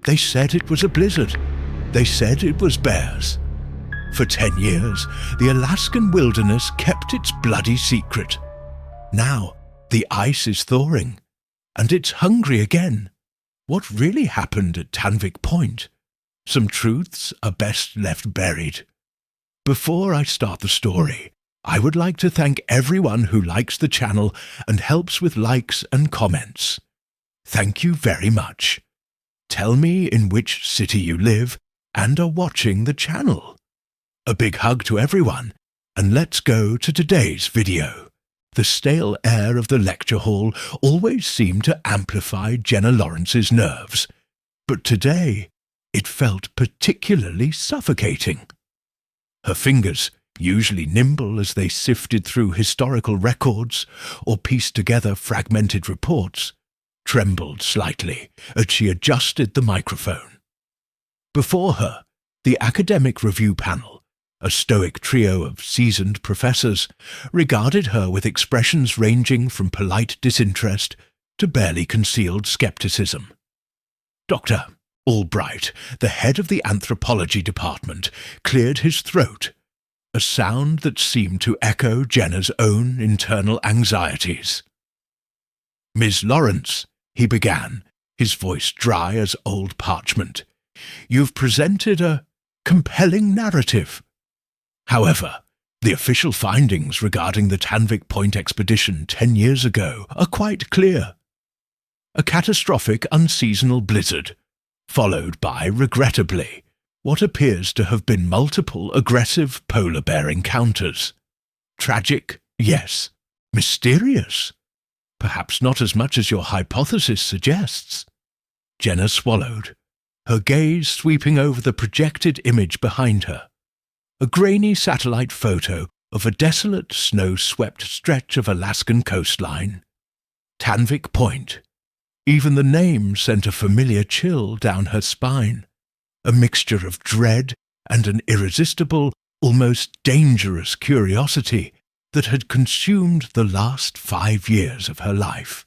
They said it was a blizzard. They said it was bears. For 10 years, the Alaskan wilderness kept its bloody secret. Now, the ice is thawing, and it's hungry again. What really happened at Tanvvic Point? Some truths are best left buried. Before I start the story, I would like to thank everyone who likes the channel and helps with likes and comments. Thank you very much. Tell me in which city you live and are watching the channel. A big hug to everyone, and let's go to today's video. The stale air of the lecture hall always seemed to amplify Jenna Lawrence's nerves, but today it felt particularly suffocating. Her fingers, usually nimble as they sifted through historical records or pieced together fragmented reports, trembled slightly as she adjusted the microphone. Before her, the academic review panel, a stoic trio of seasoned professors, regarded her with expressions ranging from polite disinterest to barely concealed skepticism. Dr. Albright, the head of the anthropology department, cleared his throat, a sound that seemed to echo Jenna's own internal anxieties. "Ms. Lawrence," he began, his voice dry as old parchment, "you've presented a compelling narrative. However, the official findings regarding the Tanvvic Point expedition 10 years ago are quite clear. A catastrophic unseasonal blizzard, followed by, regrettably, what appears to have been multiple aggressive polar bear encounters. Tragic, yes. Mysterious. Perhaps not as much as your hypothesis suggests." Jenna swallowed, her gaze sweeping over the projected image behind her. A grainy satellite photo of a desolate, snow-swept stretch of Alaskan coastline. Tanvvic Point. Even the name sent a familiar chill down her spine, a mixture of dread and an irresistible, almost dangerous curiosity that had consumed the last 5 years of her life.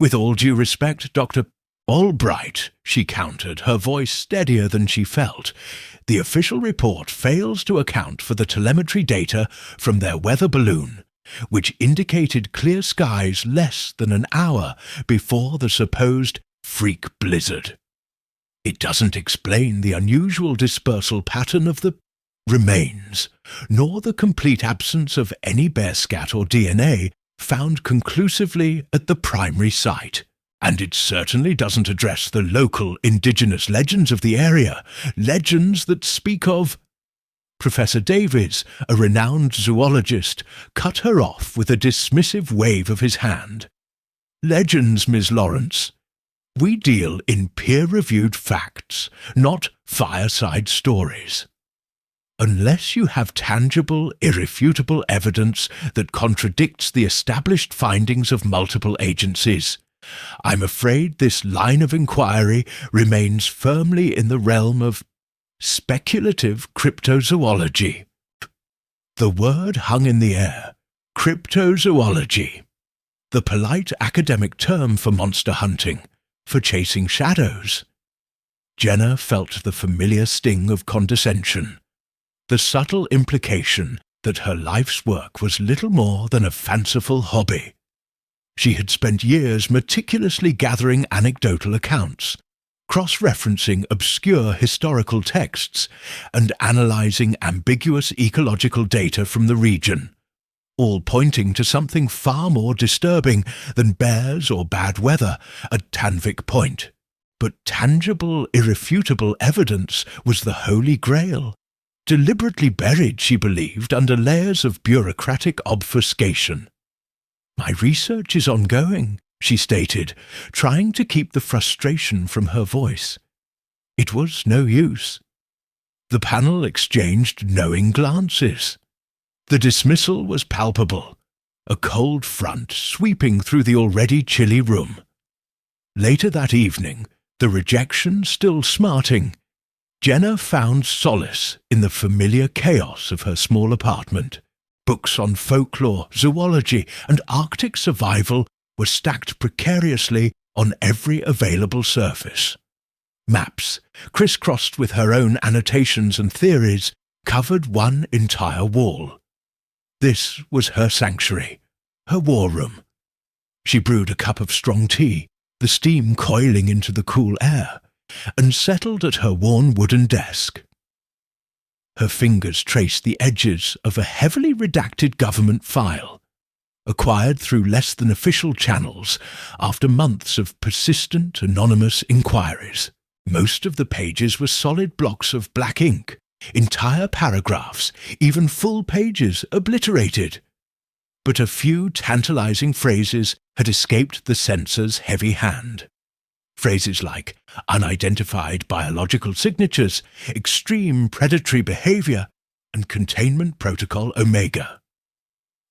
"With all due respect, Dr. Albright," she countered, her voice steadier than she felt, "the official report fails to account for the telemetry data from their weather balloon, which indicated clear skies less than an hour before the supposed freak blizzard. It doesn't explain the unusual dispersal pattern of the remains, nor the complete absence of any bear scat or DNA found conclusively at the primary site. And it certainly doesn't address the local indigenous legends of the area, legends that speak of—" Professor Davies, a renowned zoologist, cut her off with a dismissive wave of his hand. "Legends, Ms. Lawrence. We deal in peer-reviewed facts, not fireside stories. Unless you have tangible, irrefutable evidence that contradicts the established findings of multiple agencies, I'm afraid this line of inquiry remains firmly in the realm of speculative cryptozoology." The word hung in the air. Cryptozoology. The polite academic term for monster hunting, for chasing shadows. Jenna felt the familiar sting of condescension, the subtle implication that her life's work was little more than a fanciful hobby. She had spent years meticulously gathering anecdotal accounts, cross-referencing obscure historical texts, and analyzing ambiguous ecological data from the region, all pointing to something far more disturbing than bears or bad weather at Tanvvic Point. But tangible, irrefutable evidence was the Holy Grail, deliberately buried, she believed, under layers of bureaucratic obfuscation. "My research is ongoing," she stated, trying to keep the frustration from her voice. It was no use. The panel exchanged knowing glances. The dismissal was palpable, a cold front sweeping through the already chilly room. Later that evening, the rejection still smarting, Jenna found solace in the familiar chaos of her small apartment. Books on folklore, zoology, and Arctic survival were stacked precariously on every available surface. Maps, crisscrossed with her own annotations and theories, covered one entire wall. This was her sanctuary, her war room. She brewed a cup of strong tea, the steam coiling into the cool air, and settled at her worn wooden desk. Her fingers traced the edges of a heavily redacted government file, acquired through less than official channels after months of persistent anonymous inquiries. Most of the pages were solid blocks of black ink, entire paragraphs, even full pages obliterated. But a few tantalizing phrases had escaped the censor's heavy hand. Phrases like unidentified biological signatures, extreme predatory behavior, and containment protocol Omega.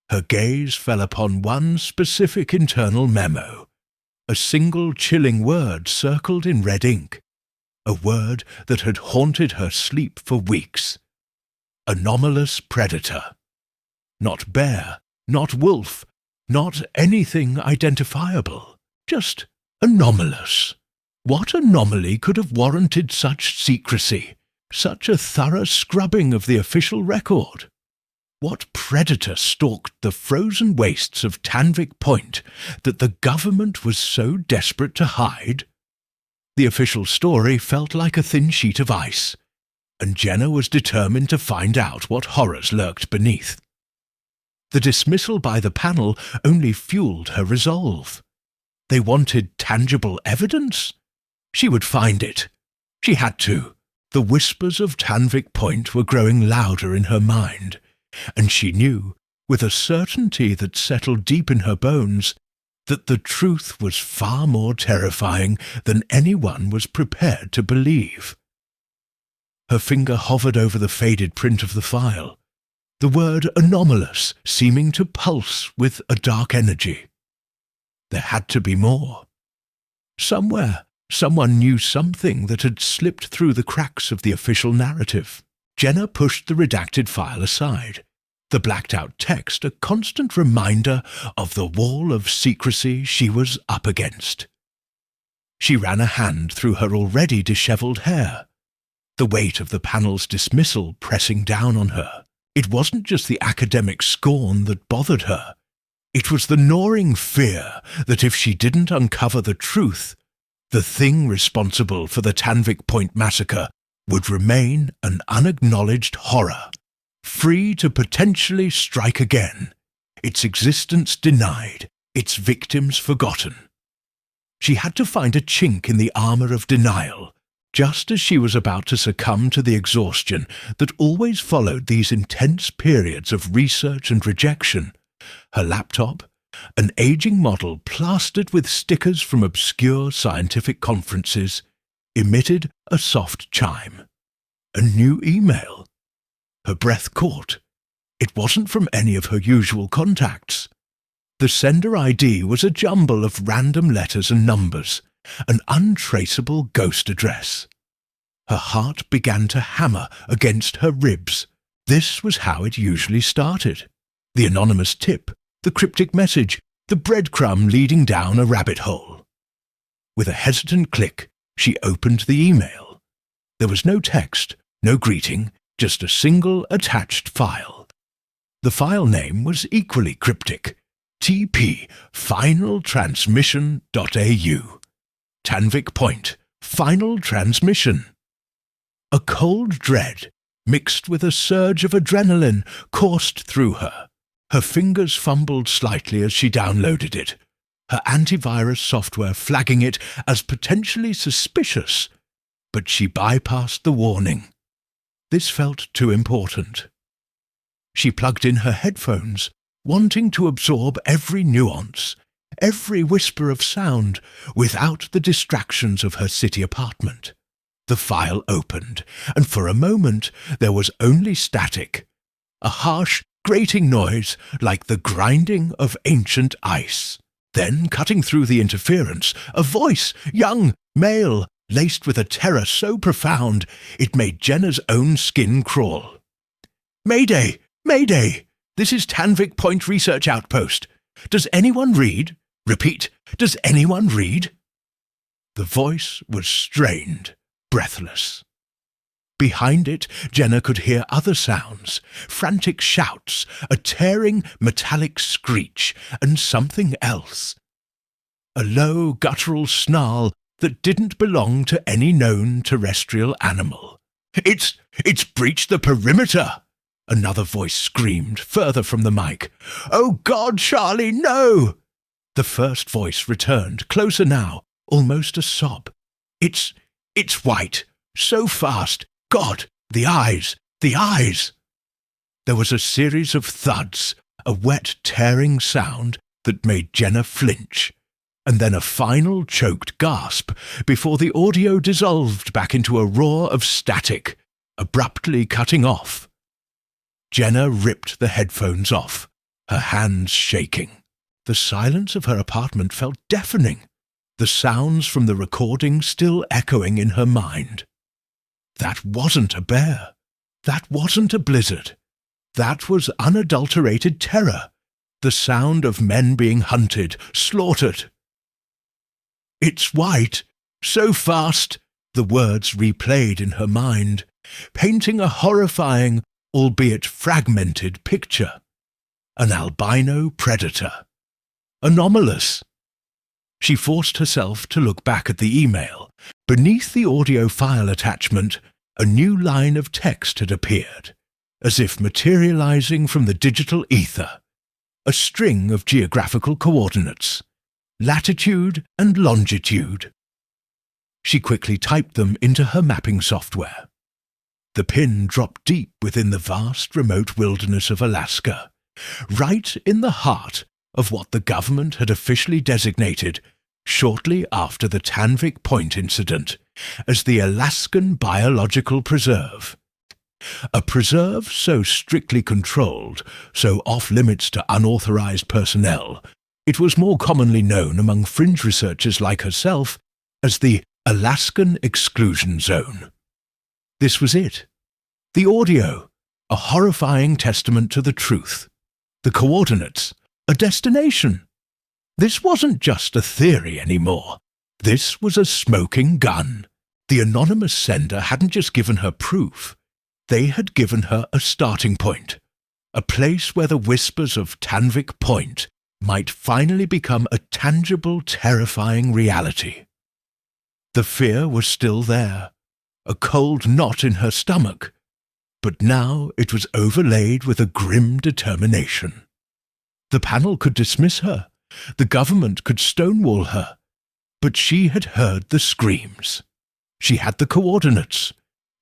Her gaze fell upon one specific internal memo, a single chilling word circled in red ink, a word that had haunted her sleep for weeks. Anomalous predator. Not bear, not wolf, not anything identifiable, just anomalous. What anomaly could have warranted such secrecy, such a thorough scrubbing of the official record? What predator stalked the frozen wastes of Tanvvic Point that the government was so desperate to hide? The official story felt like a thin sheet of ice, and Jenna was determined to find out what horrors lurked beneath. The dismissal by the panel only fueled her resolve. They wanted tangible evidence? She would find it. She had to. The whispers of Tanvvic Point were growing louder in her mind, and she knew, with a certainty that settled deep in her bones, that the truth was far more terrifying than anyone was prepared to believe. Her finger hovered over the faded print of the file, the word anomalous seeming to pulse with a dark energy. There had to be more. Somewhere, someone knew something that had slipped through the cracks of the official narrative. Jenna pushed the redacted file aside, the blacked-out text a constant reminder of the wall of secrecy she was up against. She ran a hand through her already dishevelled hair, the weight of the panel's dismissal pressing down on her. It wasn't just the academic scorn that bothered her. It was the gnawing fear that if she didn't uncover the truth, the thing responsible for the Tanvvic Point massacre would remain an unacknowledged horror, free to potentially strike again, its existence denied, its victims forgotten. She had to find a chink in the armor of denial, just as she was about to succumb to the exhaustion that always followed these intense periods of research and rejection. Her laptop, an aging model plastered with stickers from obscure scientific conferences, emitted a soft chime. A new email. Her breath caught. It wasn't from any of her usual contacts. The sender ID was a jumble of random letters and numbers, an untraceable ghost address. Her heart began to hammer against her ribs. This was how it usually started. The anonymous tip, the cryptic message, the breadcrumb leading down a rabbit hole. With a hesitant click, she opened the email. There was no text, no greeting, just a single attached file. The file name was equally cryptic, TP Final Transmission.au. Tanvvic Point, Final Transmission. A cold dread, mixed with a surge of adrenaline, coursed through her. Her fingers fumbled slightly as she downloaded it, her antivirus software flagging it as potentially suspicious, but she bypassed the warning. This felt too important. She plugged in her headphones, wanting to absorb every nuance, every whisper of sound, without the distractions of her city apartment. The file opened, and for a moment there was only static, a harsh, grating noise like the grinding of ancient ice. Then, cutting through the interference, a voice, young, male, laced with a terror so profound it made Jenna's own skin crawl. "Mayday! Mayday! This is Tanvvic Point Research Outpost. Does anyone read? Repeat, does anyone read?" The voice was strained, breathless. Behind it, Jenna could hear other sounds, frantic shouts, a tearing metallic screech, and something else. A low, guttural snarl that didn't belong to any known terrestrial animal. It's breached the perimeter!" Another voice screamed, further from the mic. "Oh God, Charlie, no!" The first voice returned, closer now, almost a sob. It's white, so fast. God, the eyes! There was a series of thuds, a wet, tearing sound that made Jenna flinch, and then a final choked gasp before the audio dissolved back into a roar of static, abruptly cutting off. Jenna ripped the headphones off, her hands shaking. The silence of her apartment felt deafening, the sounds from the recording still echoing in her mind. That wasn't a bear. That wasn't a blizzard. That was unadulterated terror, the sound of men being hunted, slaughtered. "It's white, so fast," the words replayed in her mind, painting a horrifying, albeit fragmented picture. An albino predator. Anomalous. She forced herself to look back at the email. Beneath the audio file attachment, a new line of text had appeared, as if materializing from the digital ether. A string of geographical coordinates, latitude and longitude. She quickly typed them into her mapping software. The pin dropped deep within the vast remote wilderness of Alaska, right in the heart of what the government had officially designated, shortly after the Tanvvic Point incident, as the Alaskan Biological Preserve. A preserve so strictly controlled, so off-limits to unauthorized personnel, it was more commonly known among fringe researchers like herself as the Alaskan Exclusion Zone. This was it. The audio, a horrifying testament to the truth. The coordinates, a destination. This wasn't just a theory anymore. This was a smoking gun. The anonymous sender hadn't just given her proof. They had given her a starting point, a place where the whispers of Tanvvic Point might finally become a tangible, terrifying reality. The fear was still there, a cold knot in her stomach, but now it was overlaid with a grim determination. The panel could dismiss her, the government could stonewall her, but she had heard the screams. She had the coordinates.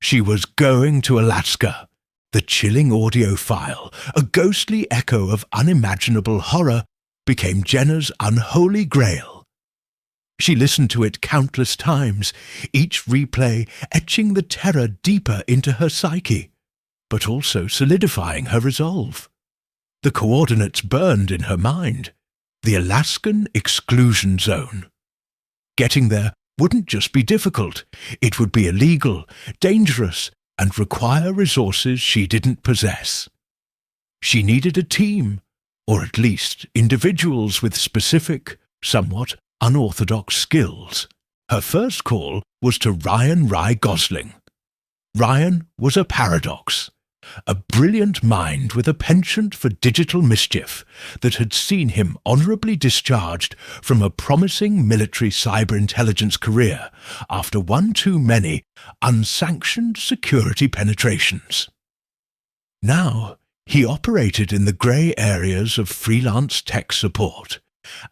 She was going to Alaska. The chilling audio file, a ghostly echo of unimaginable horror, became Jenna's unholy grail. She listened to it countless times, each replay etching the terror deeper into her psyche, but also solidifying her resolve. The coordinates burned in her mind. The Alaskan Exclusion Zone. Getting there wouldn't just be difficult, it would be illegal, dangerous, and require resources she didn't possess. She needed a team, or at least individuals with specific, somewhat unorthodox skills. Her first call was to Ryan Gosling. Ryan was a paradox, a brilliant mind with a penchant for digital mischief that had seen him honorably discharged from a promising military cyber intelligence career after one too many unsanctioned security penetrations. Now, he operated in the grey areas of freelance tech support,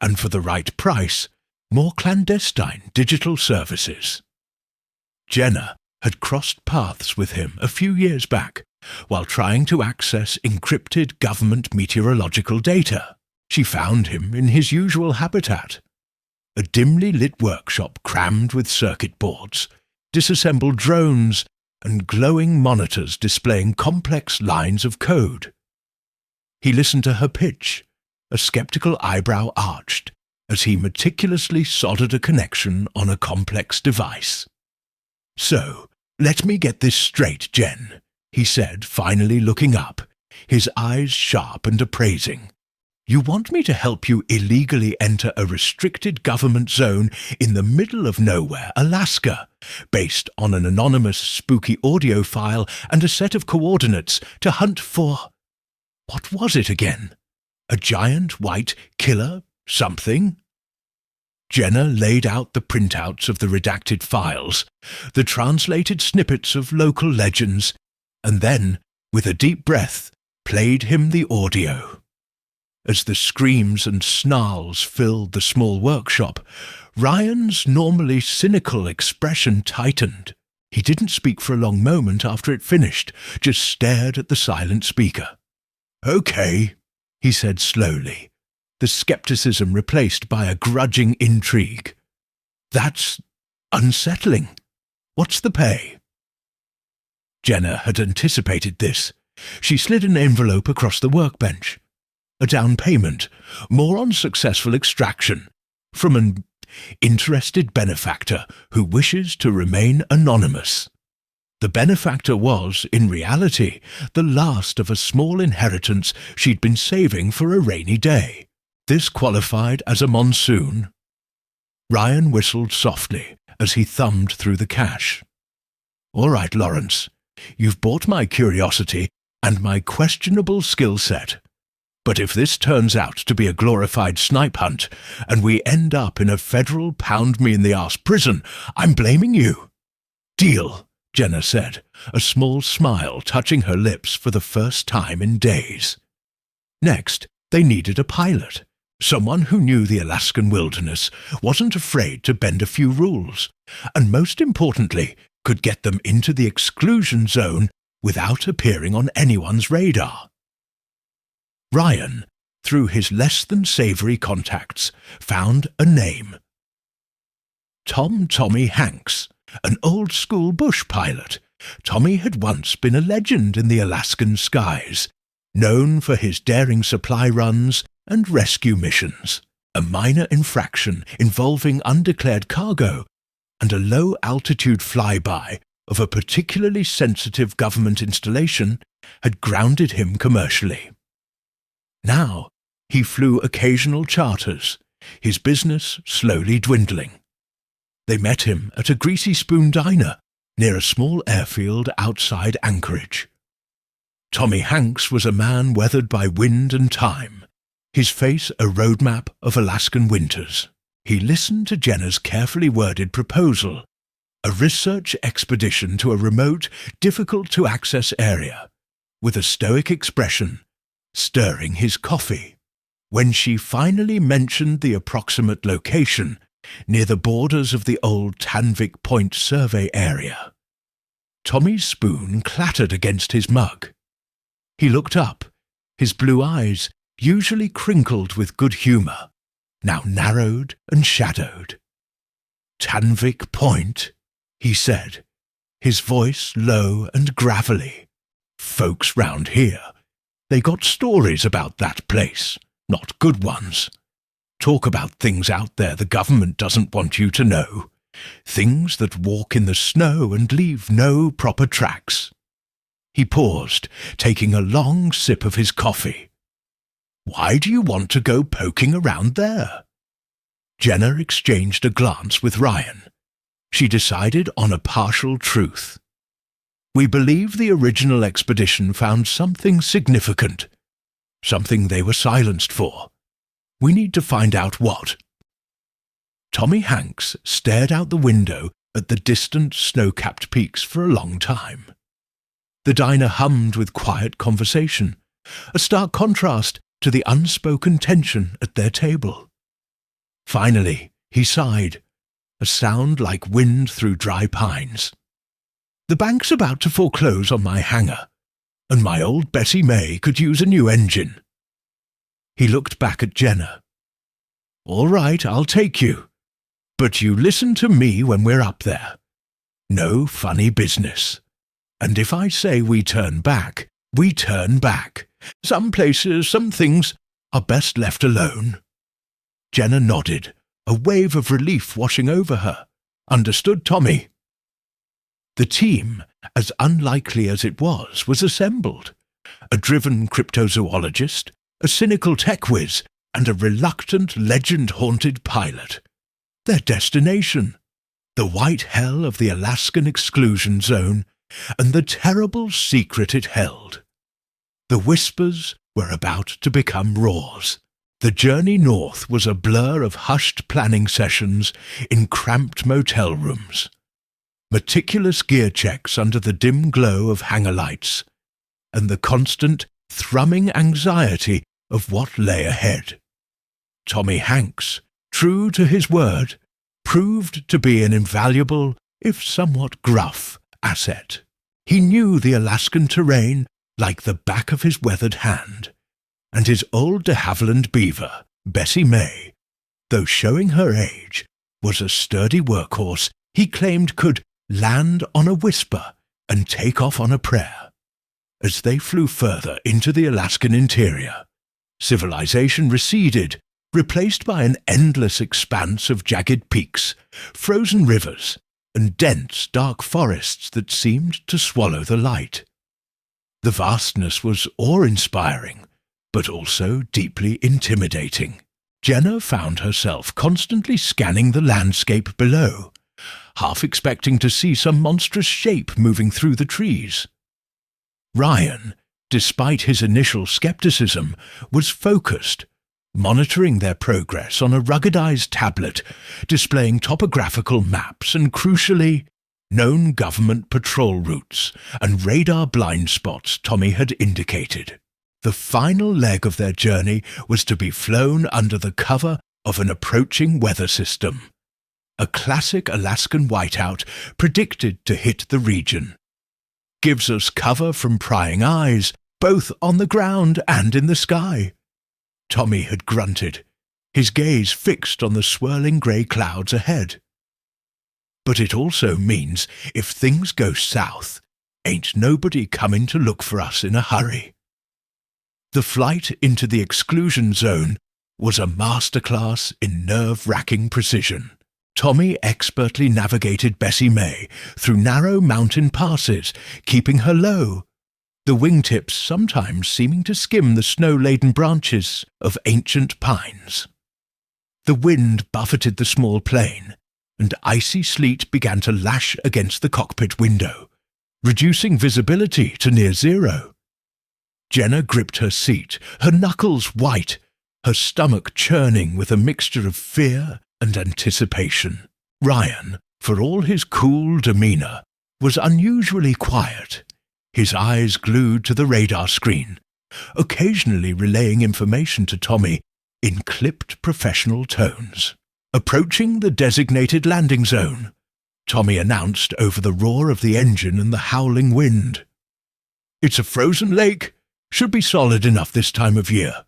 and for the right price, more clandestine digital services. Jenna had crossed paths with him a few years back, while trying to access encrypted government meteorological data. She found him in his usual habitat, a dimly lit workshop crammed with circuit boards, disassembled drones, and glowing monitors displaying complex lines of code. He listened to her pitch, a skeptical eyebrow arched, as he meticulously soldered a connection on a complex device. "So, let me get this straight, Jen," he said, finally looking up, his eyes sharp and appraising. You want me to help you illegally enter a restricted government zone in the middle of nowhere, Alaska, based on an anonymous spooky audio file and a set of coordinates to hunt for... What was it again? A giant white killer something? Jenna laid out the printouts of the redacted files, the translated snippets of local legends, and then, with a deep breath, played him the audio. As the screams and snarls filled the small workshop, Ryan's normally cynical expression tightened. He didn't speak for a long moment after it finished, just stared at the silent speaker. "Okay," he said slowly, the skepticism replaced by a grudging intrigue. "That's unsettling. What's the pay?" Jenna had anticipated this. She slid an envelope across the workbench. A down payment, more on successful extraction, from an interested benefactor who wishes to remain anonymous. The benefactor was, in reality, the last of a small inheritance she'd been saving for a rainy day. This qualified as a monsoon. Ryan whistled softly as he thumbed through the cash. "All right, Lawrence, you've bought my curiosity and my questionable skill set. But if this turns out to be a glorified snipe hunt, and we end up in a federal pound-me-in-the-arse prison, I'm blaming you." "Deal," Jenna said, a small smile touching her lips for the first time in days. Next, they needed a pilot, someone who knew the Alaskan wilderness, wasn't afraid to bend a few rules, and most importantly, could get them into the exclusion zone without appearing on anyone's radar. Ryan, through his less-than-savoury contacts, found a name. Tommy Hanks, an old-school bush pilot. Tommy had once been a legend in the Alaskan skies, known for his daring supply runs and rescue missions. A minor infraction involving undeclared cargo and a low-altitude flyby of a particularly sensitive government installation had grounded him commercially. Now, he flew occasional charters, his business slowly dwindling. They met him at a Greasy Spoon diner near a small airfield outside Anchorage. Tommy Hanks was a man weathered by wind and time, his face a roadmap of Alaskan winters. He listened to Jenna's carefully worded proposal, a research expedition to a remote, difficult-to-access area, with a stoic expression, stirring his coffee. When she finally mentioned the approximate location, near the borders of the old Tanvvic Point survey area, Tommy's spoon clattered against his mug. He looked up, his blue eyes, usually crinkled with good humour, now narrowed and shadowed. "Tanvvic Point," he said, his voice low and gravelly. "Folks round here, they got stories about that place, not good ones. Talk about things out there the government doesn't want you to know. Things that walk in the snow and leave no proper tracks." He paused, taking a long sip of his coffee. "Why do you want to go poking around there?" Jenna exchanged a glance with Ryan. She decided on a partial truth. "We believe the original expedition found something significant, something they were silenced for. We need to find out what." Tommy Hanks stared out the window at the distant snow-capped peaks for a long time. The diner hummed with quiet conversation, a stark contrast to the unspoken tension at their table. Finally, he sighed, a sound like wind through dry pines. "The bank's about to foreclose on my hangar, and my old Bessie May could use a new engine." He looked back at Jenna. "All right, I'll take you. But you listen to me when we're up there. No funny business. And if I say we turn back, we turn back. Some places, some things, are best left alone." Jenna nodded, a wave of relief washing over her. Understood Tommy. The team, as unlikely as it was assembled. A driven cryptozoologist, a cynical tech whiz, and a reluctant, legend-haunted pilot. Their destination, the white hell of the Alaskan exclusion zone, and the terrible secret it held. The whispers were about to become roars. The journey north was a blur of hushed planning sessions in cramped motel rooms, meticulous gear checks under the dim glow of hangar lights, and the constant, thrumming anxiety of what lay ahead. Tommy Hanks, true to his word, proved to be an invaluable, if somewhat gruff, asset. He knew the Alaskan terrain like the back of his weathered hand, and his old de Havilland beaver, Bessie May, though showing her age, was a sturdy workhorse he claimed could land on a whisper and take off on a prayer. As they flew further into the Alaskan interior, civilization receded, replaced by an endless expanse of jagged peaks, frozen rivers, and dense, dark forests that seemed to swallow the light. The vastness was awe-inspiring, but also deeply intimidating. Jenna found herself constantly scanning the landscape below, half expecting to see some monstrous shape moving through the trees. Ryan, despite his initial skepticism, was focused, monitoring their progress on a ruggedized tablet displaying topographical maps and, crucially, known government patrol routes and radar blind spots Tommy had indicated. The final leg of their journey was to be flown under the cover of an approaching weather system, a classic Alaskan whiteout predicted to hit the region. Gives us cover from prying eyes, both on the ground and in the sky. Tommy had grunted, his gaze fixed on the swirling grey clouds ahead. But it also means if things go south, ain't nobody coming to look for us in a hurry. The flight into the exclusion zone was a masterclass in nerve-wracking precision. Tommy expertly navigated Bessie May through narrow mountain passes, keeping her low, the wingtips sometimes seeming to skim the snow-laden branches of ancient pines. The wind buffeted the small plane, and icy sleet began to lash against the cockpit window, reducing visibility to near zero. Jenna gripped her seat, her knuckles white, her stomach churning with a mixture of fear and anticipation. Ryan, for all his cool demeanour, was unusually quiet, his eyes glued to the radar screen, occasionally relaying information to Tommy in clipped professional tones. Approaching the designated landing zone, Tommy announced over the roar of the engine and the howling wind. "It's a frozen lake. Should be solid enough this time of year.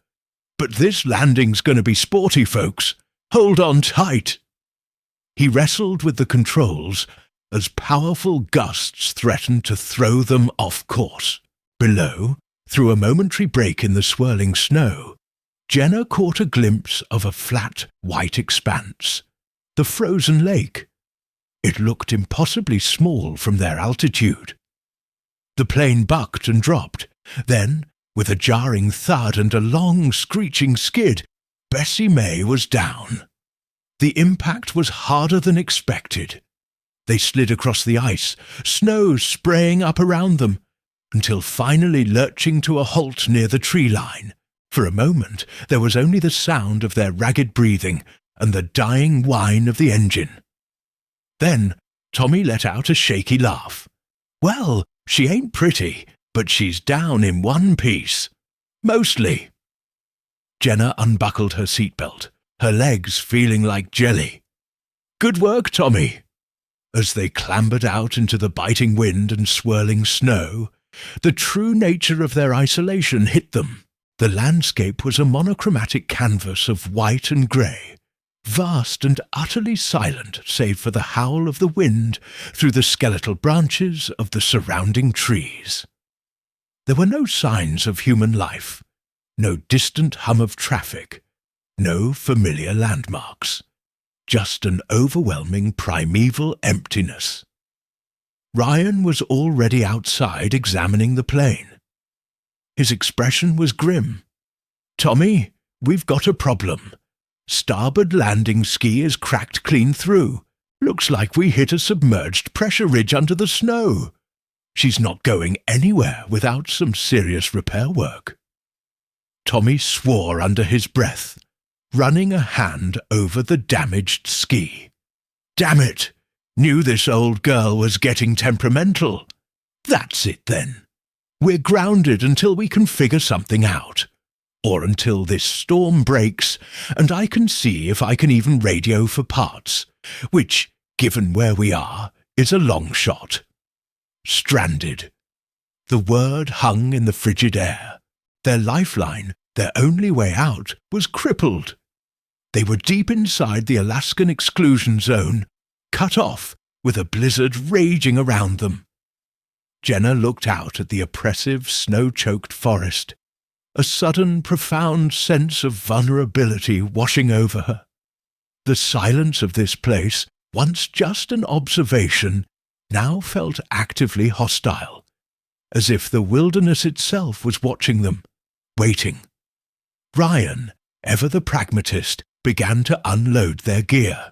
But this landing's going to be sporty, folks. Hold on tight." He wrestled with the controls as powerful gusts threatened to throw them off course. Below, through a momentary break in the swirling snow, Jenna caught a glimpse of a flat, white expanse, the frozen lake. It looked impossibly small from their altitude. The plane bucked and dropped. Then, with a jarring thud and a long, screeching skid, Bessie May was down. The impact was harder than expected. They slid across the ice, snow spraying up around them, until finally lurching to a halt near the tree line. For a moment, there was only the sound of their ragged breathing and the dying whine of the engine. Then Tommy let out a shaky laugh. "Well, she ain't pretty, but she's down in one piece. Mostly." Jenna unbuckled her seatbelt, her legs feeling like jelly. "Good work, Tommy." As they clambered out into the biting wind and swirling snow, the true nature of their isolation hit them. The landscape was a monochromatic canvas of white and grey, vast and utterly silent save for the howl of the wind through the skeletal branches of the surrounding trees. There were no signs of human life, no distant hum of traffic, no familiar landmarks, just an overwhelming primeval emptiness. Ryan was already outside examining the plane. His expression was grim. "Tommy, we've got a problem. Starboard landing ski is cracked clean through. Looks like we hit a submerged pressure ridge under the snow. She's not going anywhere without some serious repair work." Tommy swore under his breath, running a hand over the damaged ski. "Damn it! Knew this old girl was getting temperamental. That's it then. We're grounded until we can figure something out. Or until this storm breaks and I can see if I can even radio for parts, which, given where we are, is a long shot. Stranded." The word hung in the frigid air. Their lifeline, their only way out, was crippled. They were deep inside the Alaskan exclusion zone, cut off, with a blizzard raging around them. Jenna looked out at the oppressive, snow-choked forest, a sudden, profound sense of vulnerability washing over her. The silence of this place, once just an observation, now felt actively hostile, as if the wilderness itself was watching them, waiting. Ryan, ever the pragmatist, began to unload their gear.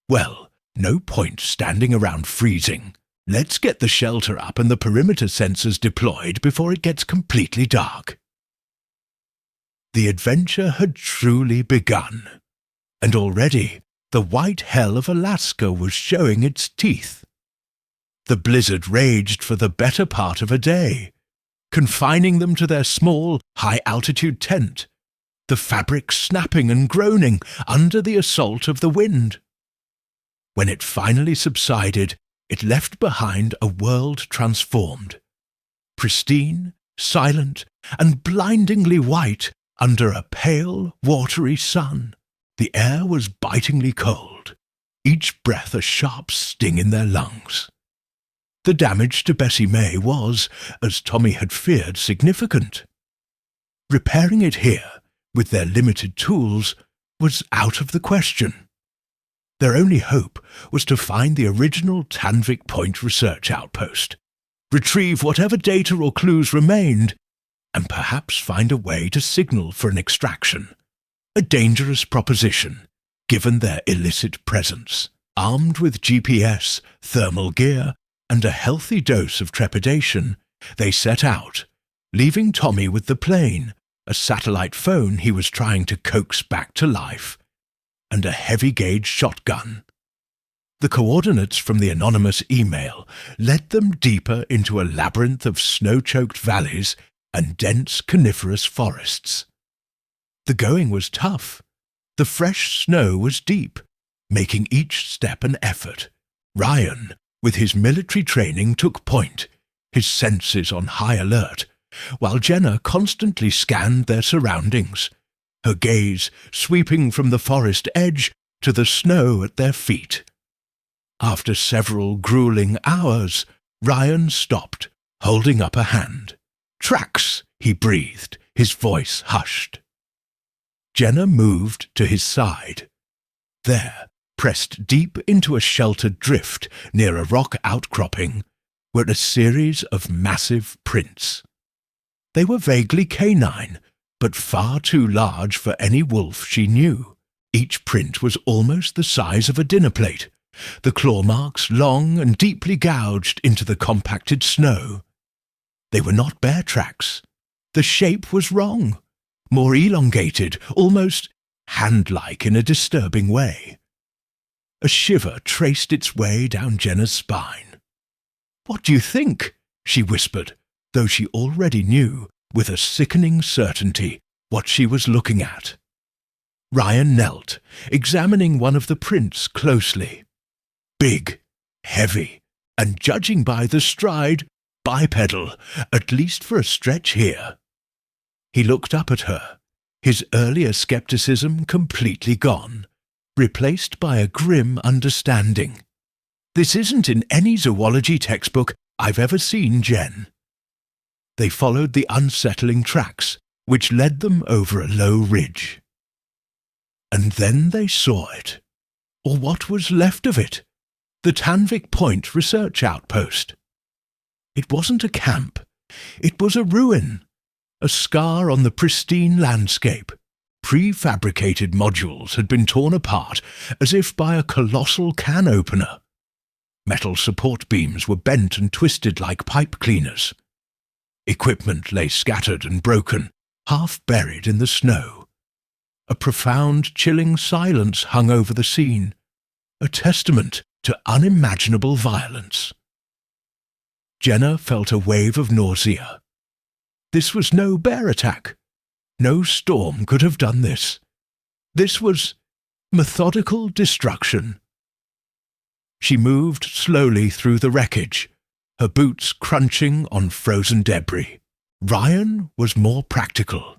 "Well, no point standing around freezing. Let's get the shelter up and the perimeter sensors deployed before it gets completely dark." The adventure had truly begun, and already the white hell of Alaska was showing its teeth. The blizzard raged for the better part of a day, confining them to their small, high-altitude tent, the fabric snapping and groaning under the assault of the wind. When it finally subsided, it left behind a world transformed. Pristine, silent, and blindingly white under a pale, watery sun. The air was bitingly cold, each breath a sharp sting in their lungs. The damage to Bessie May was, as Tommy had feared, significant. Repairing it here, with their limited tools, was out of the question. Their only hope was to find the original Tanvvic Point research outpost, retrieve whatever data or clues remained, and perhaps find a way to signal for an extraction. A dangerous proposition, given their illicit presence. Armed with GPS, thermal gear, and a healthy dose of trepidation, they set out, leaving Tommy with the plane, a satellite phone he was trying to coax back to life, and a heavy-gauge shotgun. The coordinates from the anonymous email led them deeper into a labyrinth of snow-choked valleys and dense coniferous forests. The going was tough. The fresh snow was deep, making each step an effort. Ryan, with his military training, took point, his senses on high alert, while Jenna constantly scanned their surroundings, her gaze sweeping from the forest edge to the snow at their feet. After several grueling hours, Ryan stopped, holding up a hand. "Tracks," he breathed, his voice hushed. Jenna moved to his side. There, pressed deep into a sheltered drift near a rock outcropping, were a series of massive prints. They were vaguely canine, but far too large for any wolf she knew. Each print was almost the size of a dinner plate, the claw marks long and deeply gouged into the compacted snow. They were not bear tracks. The shape was wrong, more elongated, almost hand-like in a disturbing way. A shiver traced its way down Jenna's spine. "What do you think?" she whispered, though she already knew, with a sickening certainty, what she was looking at. Ryan knelt, examining one of the prints closely. Big, heavy, and judging by the stride, bipedal, at least for a stretch here. He looked up at her, his earlier skepticism completely gone, replaced by a grim understanding. "This isn't in any zoology textbook I've ever seen, Jen." They followed the unsettling tracks, which led them over a low ridge. And then they saw it, or what was left of it, the Tanvvic Point research outpost. It wasn't a camp, it was a ruin, a scar on the pristine landscape. Prefabricated modules had been torn apart as if by a colossal can opener. Metal support beams were bent and twisted like pipe cleaners. Equipment lay scattered and broken, half buried in the snow. A profound, chilling silence hung over the scene, a testament to unimaginable violence. Jenna felt a wave of nausea. This was no bear attack. No storm could have done this. This was methodical destruction. She moved slowly through the wreckage, her boots crunching on frozen debris. Ryan was more practical,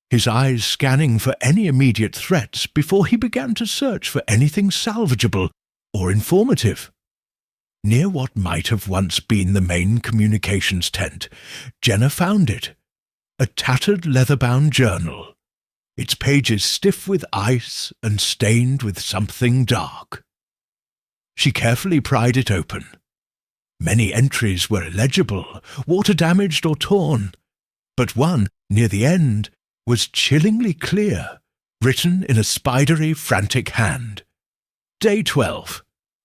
his eyes scanning for any immediate threats before he began to search for anything salvageable or informative. Near what might have once been the main communications tent, Jenna found it. A tattered leather-bound journal, its pages stiff with ice and stained with something dark. She carefully pried it open. Many entries were illegible, water-damaged or torn, but one, near the end, was chillingly clear, written in a spidery, frantic hand. Day 12.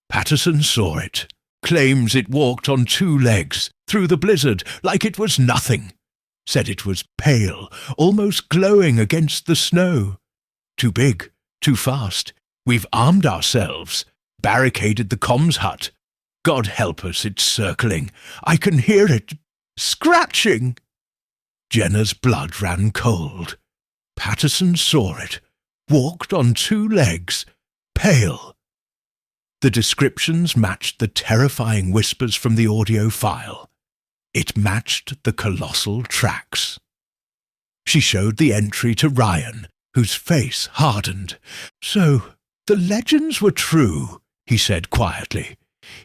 Patterson saw it. Claims it walked on 2 legs, through the blizzard, like it was nothing. Said it was pale, almost glowing against the snow. Too big, too fast. We've armed ourselves, barricaded the comms hut. God help us, it's circling. I can hear it. Scratching! Jenna's blood ran cold. Patterson saw it. Walked on 2 legs. Pale. The descriptions matched the terrifying whispers from the audio file. It matched the colossal tracks. She showed the entry to Ryan, whose face hardened. So, the legends were true, he said quietly,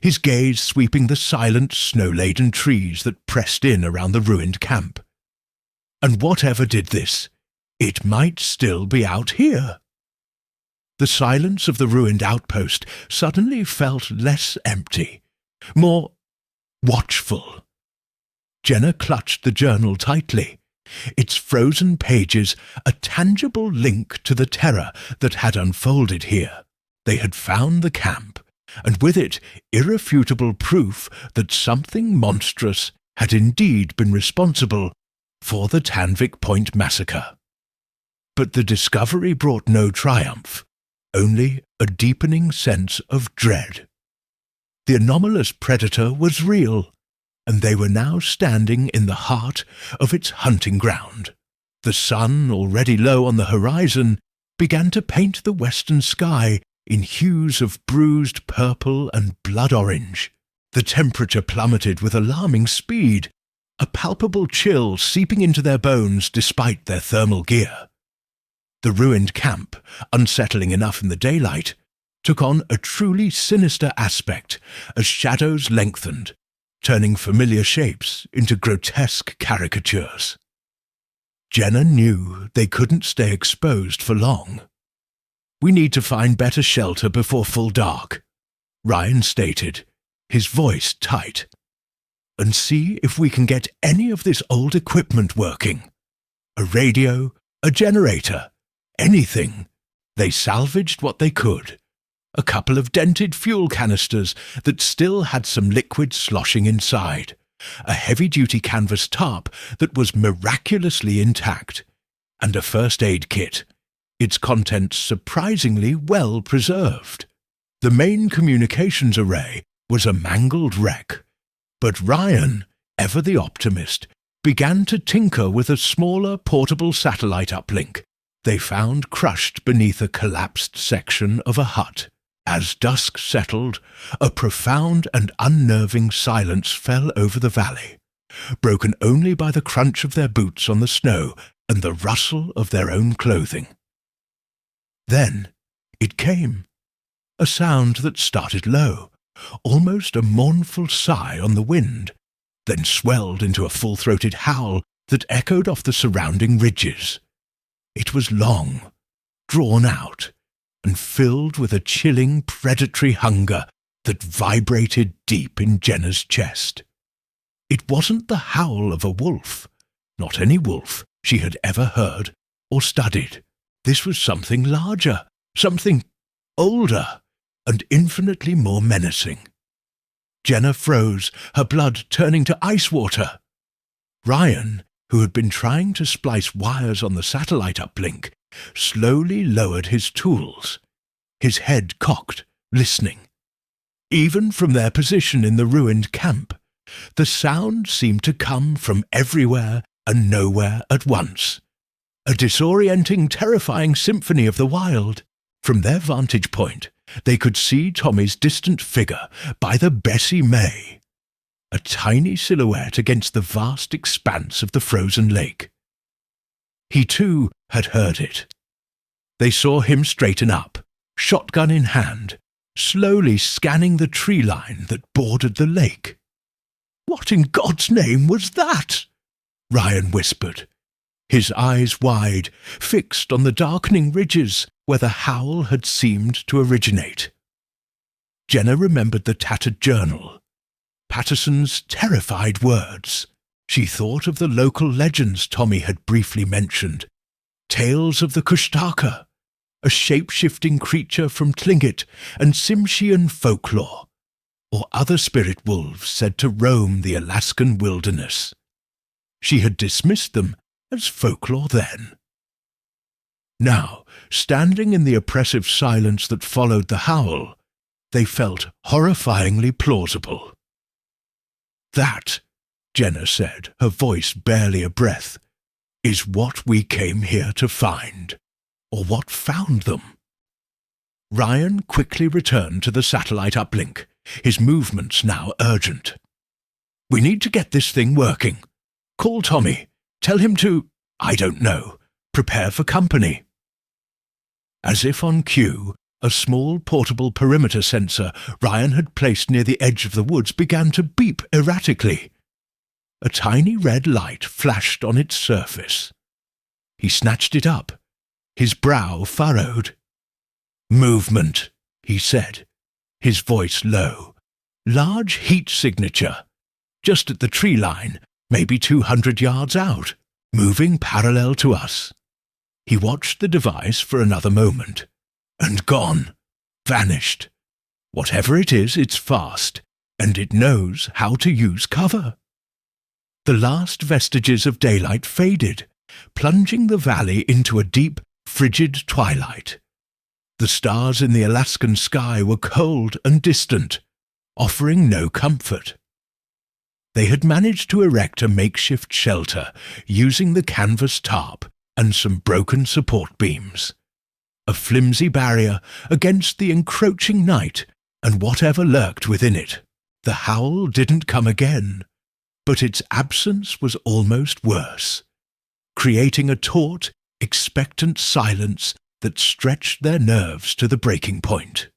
his gaze sweeping the silent, snow-laden trees that pressed in around the ruined camp. And whatever did this, it might still be out here. The silence of the ruined outpost suddenly felt less empty, more watchful. Jenna clutched the journal tightly, its frozen pages a tangible link to the terror that had unfolded here. They had found the camp, and with it irrefutable proof that something monstrous had indeed been responsible for the Tanvvic Point massacre. But the discovery brought no triumph, only a deepening sense of dread. The anomalous predator was real, and they were now standing in the heart of its hunting ground. The sun, already low on the horizon, began to paint the western sky in hues of bruised purple and blood orange. The temperature plummeted with alarming speed, a palpable chill seeping into their bones despite their thermal gear. The ruined camp, unsettling enough in the daylight, took on a truly sinister aspect as shadows lengthened, turning familiar shapes into grotesque caricatures. Jenna knew they couldn't stay exposed for long. We need to find better shelter before full dark, Ryan stated, his voice tight, and see if we can get any of this old equipment working. A radio, a generator, anything. They salvaged what they could. A couple of dented fuel canisters that still had some liquid sloshing inside, a heavy-duty canvas tarp that was miraculously intact, and a first aid kit, its contents surprisingly well preserved. The main communications array was a mangled wreck, but Ryan, ever the optimist, began to tinker with a smaller portable satellite uplink they found crushed beneath a collapsed section of a hut. As dusk settled, a profound and unnerving silence fell over the valley, broken only by the crunch of their boots on the snow and the rustle of their own clothing. Then it came, a sound that started low, almost a mournful sigh on the wind, then swelled into a full-throated howl that echoed off the surrounding ridges. It was long, drawn out, and filled with a chilling, predatory hunger that vibrated deep in Jenna's chest. It wasn't the howl of a wolf, Not any wolf she had ever heard or studied. This was something larger, something older, and infinitely more menacing. Jenna froze, her blood turning to ice water. Ryan, who had been trying to splice wires on the satellite uplink, slowly lowered his tools, his head cocked, listening. Even from their position in the ruined camp, the sound seemed to come from everywhere and nowhere at once. A disorienting, terrifying symphony of the wild. From their vantage point, they could see Tommy's distant figure by the Bessie May, a tiny silhouette against the vast expanse of the frozen lake. He too had heard it. They saw him straighten up, shotgun in hand, slowly scanning the tree line that bordered the lake. "What in God's name was that?" Ryan whispered, his eyes wide, fixed on the darkening ridges where the howl had seemed to originate. Jenna remembered the tattered journal, Patterson's terrified words. She thought of the local legends Tommy had briefly mentioned, tales of the Kushtaka, a shape-shifting creature from Tlingit and Tsimshian folklore, or other spirit wolves said to roam the Alaskan wilderness. She had dismissed them as folklore then. Now, standing in the oppressive silence that followed the howl, they felt horrifyingly plausible. "That," Jenna said, her voice barely a breath, "is what we came here to find, or what found them." Ryan quickly returned to the satellite uplink, his movements now urgent. "We need to get this thing working. Call Tommy. Tell him to, I don't know, prepare for company." As if on cue, a small portable perimeter sensor Ryan had placed near the edge of the woods began to beep erratically. A tiny red light flashed on its surface. He snatched it up, his brow furrowed. "Movement," he said, his voice low. "Large heat signature, just at the tree line, maybe 200 yards out, moving parallel to us." He watched the device for another moment. And gone. Vanished. Whatever it is, it's fast, and it knows how to use cover. The last vestiges of daylight faded, plunging the valley into a deep, frigid twilight. The stars in the Alaskan sky were cold and distant, offering no comfort. They had managed to erect a makeshift shelter using the canvas tarp and some broken support beams. A flimsy barrier against the encroaching night and whatever lurked within it. The howl didn't come again, but its absence was almost worse, creating a taut, expectant silence that stretched their nerves to the breaking point.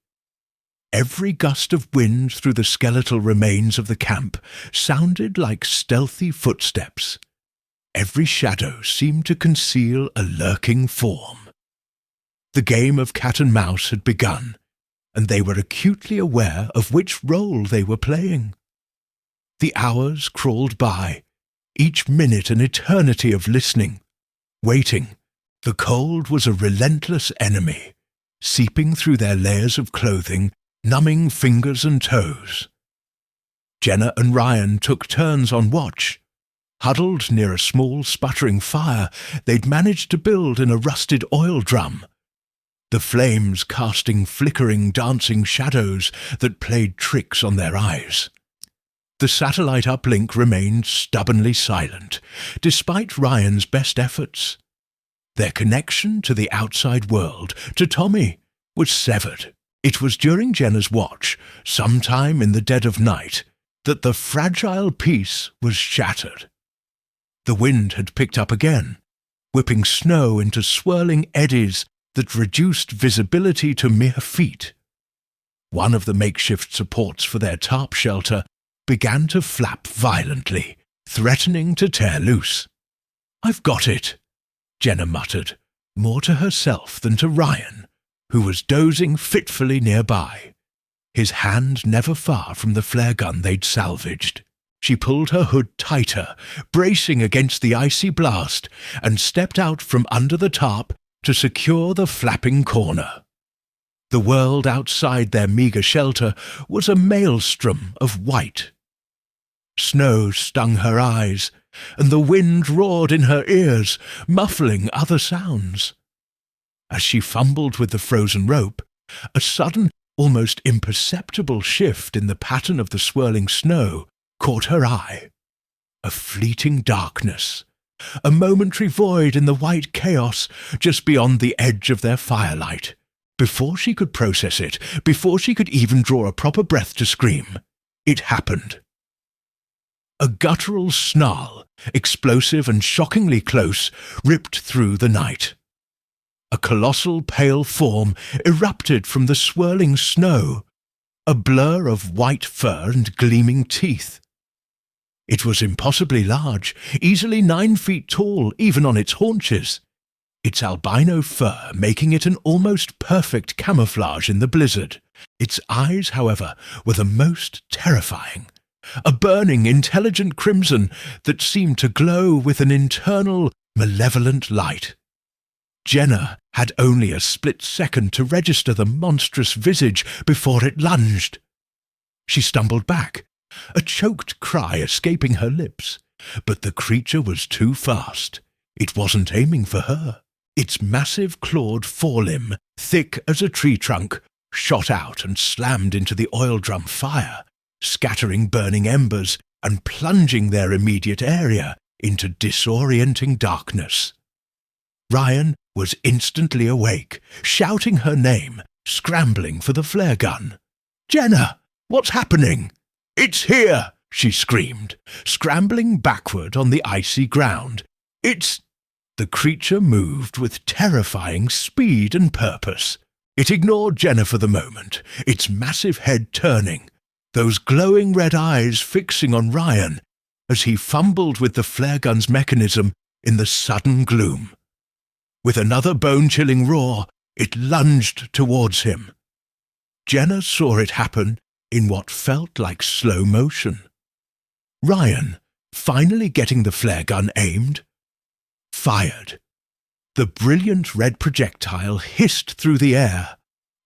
Every gust of wind through the skeletal remains of the camp sounded like stealthy footsteps. Every shadow seemed to conceal a lurking form. The game of cat and mouse had begun, and they were acutely aware of which role they were playing. The hours crawled by, each minute an eternity of listening, waiting. The cold was a relentless enemy, seeping through their layers of clothing, numbing fingers and toes. Jenna and Ryan took turns on watch. Huddled near a small sputtering fire they'd managed to build in a rusted oil drum, the flames casting flickering, dancing shadows that played tricks on their eyes. The satellite uplink remained stubbornly silent, despite Ryan's best efforts. Their connection to the outside world, to Tommy, was severed. It was during Jenna's watch, sometime in the dead of night, that the fragile peace was shattered. The wind had picked up again, whipping snow into swirling eddies that reduced visibility to mere feet. One of the makeshift supports for their tarp shelter began to flap violently, threatening to tear loose. "I've got it," Jenna muttered, more to herself than to Ryan, who was dozing fitfully nearby, his hand never far from the flare gun they'd salvaged. She pulled her hood tighter, bracing against the icy blast, and stepped out from under the tarp to secure the flapping corner. The world outside their meagre shelter was a maelstrom of white. Snow stung her eyes, and the wind roared in her ears, muffling other sounds. As she fumbled with the frozen rope, a sudden, almost imperceptible shift in the pattern of the swirling snow caught her eye. A fleeting darkness, a momentary void in the white chaos just beyond the edge of their firelight. Before she could process it, before she could even draw a proper breath to scream, it happened. A guttural snarl, explosive and shockingly close, ripped through the night. A colossal pale form erupted from the swirling snow, a blur of white fur and gleaming teeth. It was impossibly large, easily 9 feet tall, even on its haunches, its albino fur making it an almost perfect camouflage in the blizzard. Its eyes, however, were the most terrifying, a burning, intelligent crimson that seemed to glow with an internal, malevolent light. Jenna had only a split second to register the monstrous visage before it lunged. She stumbled back, a choked cry escaping her lips, but the creature was too fast. It wasn't aiming for her. Its massive clawed forelimb, thick as a tree trunk, shot out and slammed into the oil drum fire, scattering burning embers and plunging their immediate area into disorienting darkness. Ryan was instantly awake, shouting her name, scrambling for the flare gun. "Jenna, what's happening?" "It's here!" she screamed, scrambling backward on the icy ground. "It's—" The creature moved with terrifying speed and purpose. It ignored Jenna for the moment, its massive head turning, those glowing red eyes fixing on Ryan as he fumbled with the flare gun's mechanism in the sudden gloom. With another bone-chilling roar, it lunged towards him. Jenna saw it happen in what felt like slow motion. Ryan, finally getting the flare gun aimed, fired. The brilliant red projectile hissed through the air,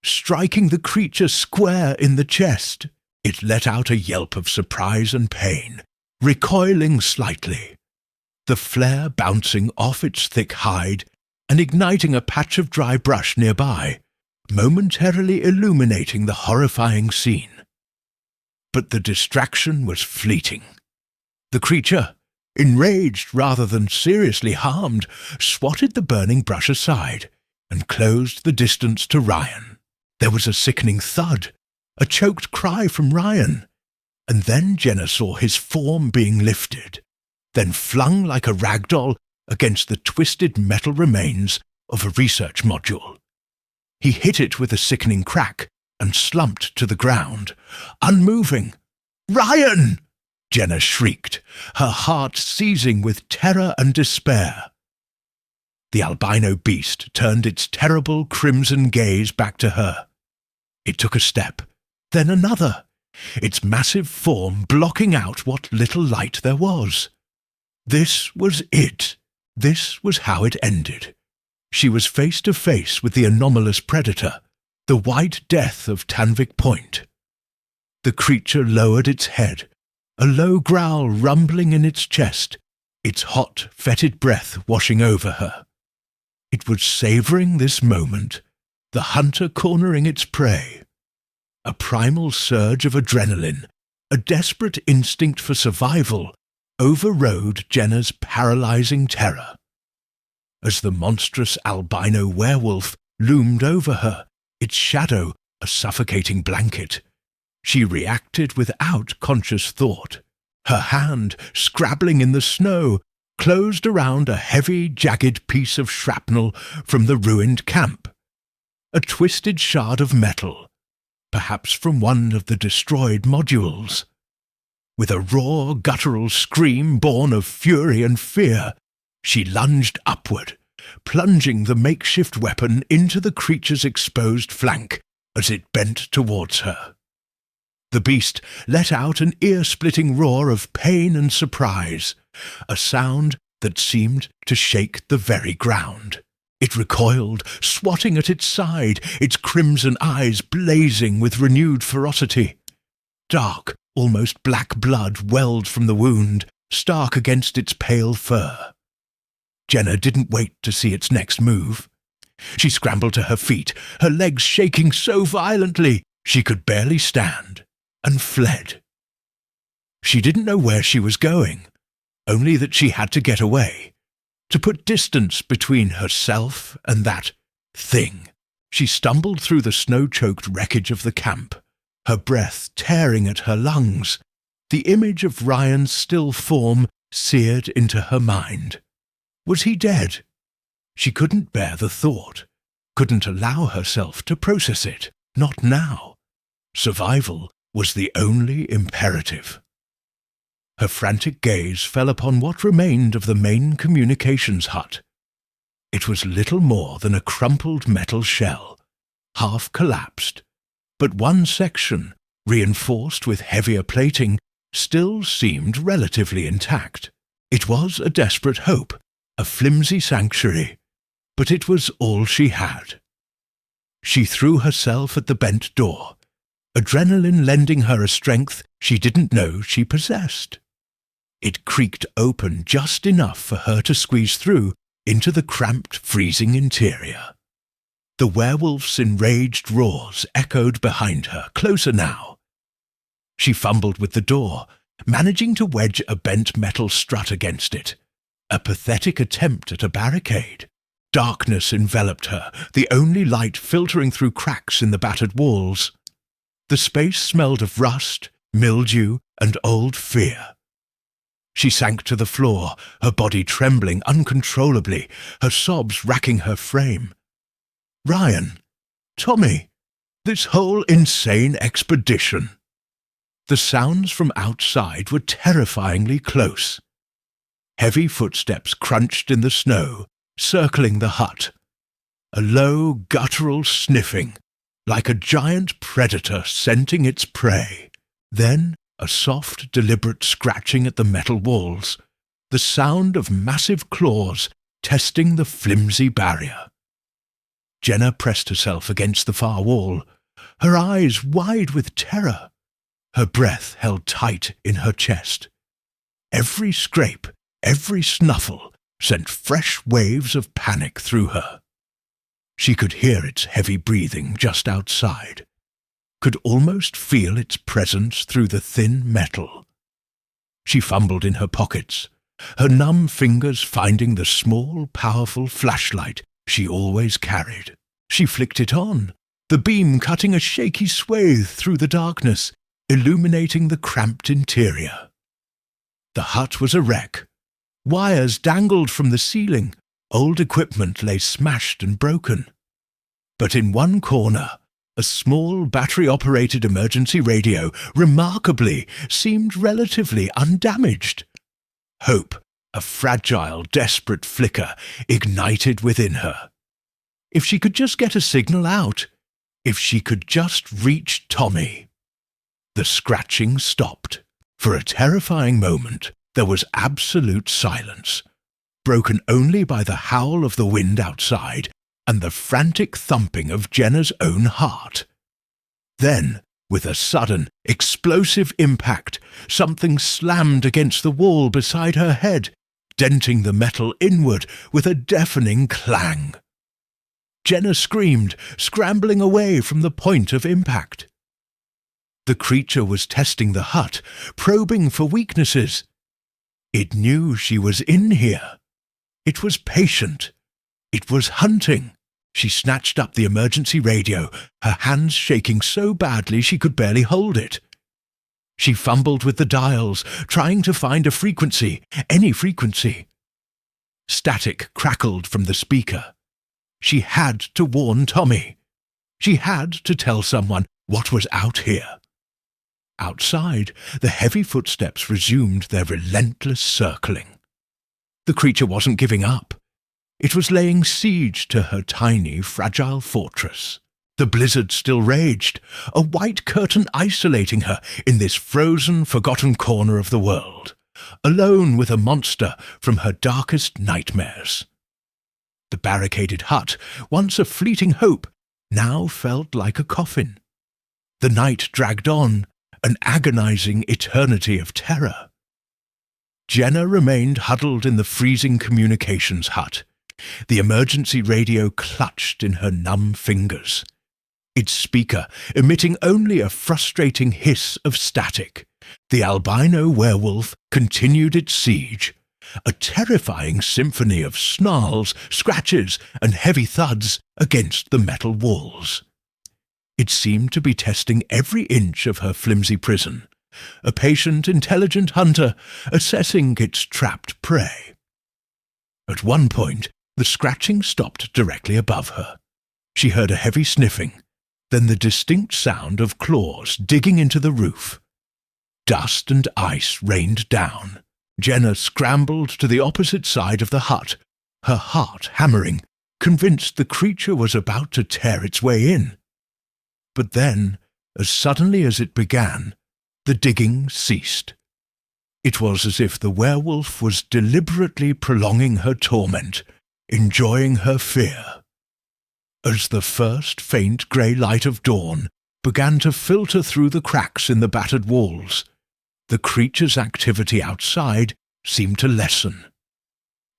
striking the creature square in the chest. It let out a yelp of surprise and pain, recoiling slightly, the flare bouncing off its thick hide and igniting a patch of dry brush nearby, momentarily illuminating the horrifying scene. But the distraction was fleeting. The creature, enraged rather than seriously harmed, swatted the burning brush aside and closed the distance to Ryan. There was a sickening thud, a choked cry from Ryan, and then Jenna saw his form being lifted, then flung like a rag doll against the twisted metal remains of a research module. He hit it with a sickening crack and slumped to the ground, unmoving. "Ryan!" Jenna shrieked, her heart seizing with terror and despair. The albino beast turned its terrible crimson gaze back to her. It took a step, then another, its massive form blocking out what little light there was. This was it. This was how it ended. She was face to face with the anomalous predator, the white death of Tanvvic Point. The creature lowered its head, a low growl rumbling in its chest, its hot, fetid breath washing over her. It was savouring this moment, the hunter cornering its prey. A primal surge of adrenaline, a desperate instinct for survival, overrode Jenna's paralysing terror. As the monstrous albino werewolf loomed over her, its shadow a suffocating blanket, she reacted without conscious thought. Her hand, scrabbling in the snow, closed around a heavy, jagged piece of shrapnel from the ruined camp. A twisted shard of metal, perhaps from one of the destroyed modules. With a raw, guttural scream born of fury and fear, she lunged upward, plunging the makeshift weapon into the creature's exposed flank as it bent towards her. The beast let out an ear-splitting roar of pain and surprise, a sound that seemed to shake the very ground. It recoiled, swatting at its side, its crimson eyes blazing with renewed ferocity. Dark, almost black blood welled from the wound, stark against its pale fur. Jenna didn't wait to see its next move. She scrambled to her feet, her legs shaking so violently she could barely stand, and fled. She didn't know where she was going, only that she had to get away, to put distance between herself and that thing. She stumbled through the snow-choked wreckage of the camp, her breath tearing at her lungs, the image of Ryan's still form seared into her mind. Was he dead? She couldn't bear the thought, couldn't allow herself to process it, not now. Survival was the only imperative. Her frantic gaze fell upon what remained of the main communications hut. It was little more than a crumpled metal shell, half collapsed, but one section, reinforced with heavier plating, still seemed relatively intact. It was a desperate hope, a flimsy sanctuary, but it was all she had. She threw herself at the bent door, adrenaline lending her a strength she didn't know she possessed. It creaked open just enough for her to squeeze through into the cramped, freezing interior. The werewolf's enraged roars echoed behind her, closer now. She fumbled with the door, managing to wedge a bent metal strut against it. A pathetic attempt at a barricade. Darkness enveloped her, the only light filtering through cracks in the battered walls. The space smelled of rust, mildew, and old fear. She sank to the floor, her body trembling uncontrollably, her sobs racking her frame. Ryan, Tommy, this whole insane expedition. The sounds from outside were terrifyingly close. Heavy footsteps crunched in the snow, circling the hut. A low, guttural sniffing, like a giant predator scenting its prey. Then a soft, deliberate scratching at the metal walls, the sound of massive claws testing the flimsy barrier. Jenna pressed herself against the far wall, her eyes wide with terror, her breath held tight in her chest. Every scrape, every snuffle sent fresh waves of panic through her. She could hear its heavy breathing just outside, could almost feel its presence through the thin metal. She fumbled in her pockets, her numb fingers finding the small, powerful flashlight she always carried. She flicked it on, the beam cutting a shaky swathe through the darkness, illuminating the cramped interior. The hut was a wreck. Wires dangled from the ceiling, old equipment lay smashed and broken. But in one corner, a small battery-operated emergency radio remarkably seemed relatively undamaged. Hope, a fragile, desperate flicker, ignited within her. If she could just get a signal out, if she could just reach Tommy. The scratching stopped. For a terrifying moment, there was absolute silence, broken only by the howl of the wind outside and the frantic thumping of Jenna's own heart. Then, with a sudden, explosive impact, something slammed against the wall beside her head, denting the metal inward with a deafening clang. Jenna screamed, scrambling away from the point of impact. The creature was testing the hut, probing for weaknesses. It knew she was in here. It was patient. It was hunting. She snatched up the emergency radio, her hands shaking so badly she could barely hold it. She fumbled with the dials, trying to find a frequency, any frequency. Static crackled from the speaker. She had to warn Tommy. She had to tell someone what was out here. Outside, the heavy footsteps resumed their relentless circling. The creature wasn't giving up. It was laying siege to her tiny, fragile fortress. The blizzard still raged, a white curtain isolating her in this frozen, forgotten corner of the world, alone with a monster from her darkest nightmares. The barricaded hut, once a fleeting hope, now felt like a coffin. The night dragged on, an agonizing eternity of terror. Jenna remained huddled in the freezing communications hut, the emergency radio clutched in her numb fingers, its speaker emitting only a frustrating hiss of static. The albino werewolf continued its siege, a terrifying symphony of snarls, scratches, and heavy thuds against the metal walls. It seemed to be testing every inch of her flimsy prison, a patient, intelligent hunter assessing its trapped prey. At one point, the scratching stopped directly above her. She heard a heavy sniffing, then the distinct sound of claws digging into the roof. Dust and ice rained down. Jenna scrambled to the opposite side of the hut, her heart hammering, convinced the creature was about to tear its way in. But then, as suddenly as it began, the digging ceased. It was as if the werewolf was deliberately prolonging her torment, enjoying her fear. As the first faint grey light of dawn began to filter through the cracks in the battered walls, the creature's activity outside seemed to lessen.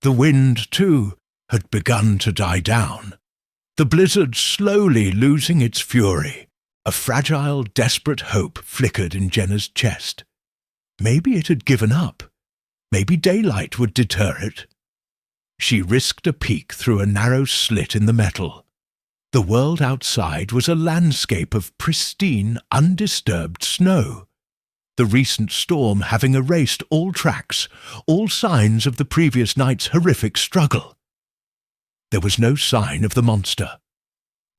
The wind, too, had begun to die down, the blizzard slowly losing its fury. A fragile, desperate hope flickered in Jenna's chest. Maybe it had given up. Maybe daylight would deter it. She risked a peek through a narrow slit in the metal. The world outside was a landscape of pristine, undisturbed snow, the recent storm having erased all tracks, all signs of the previous night's horrific struggle. There was no sign of the monster.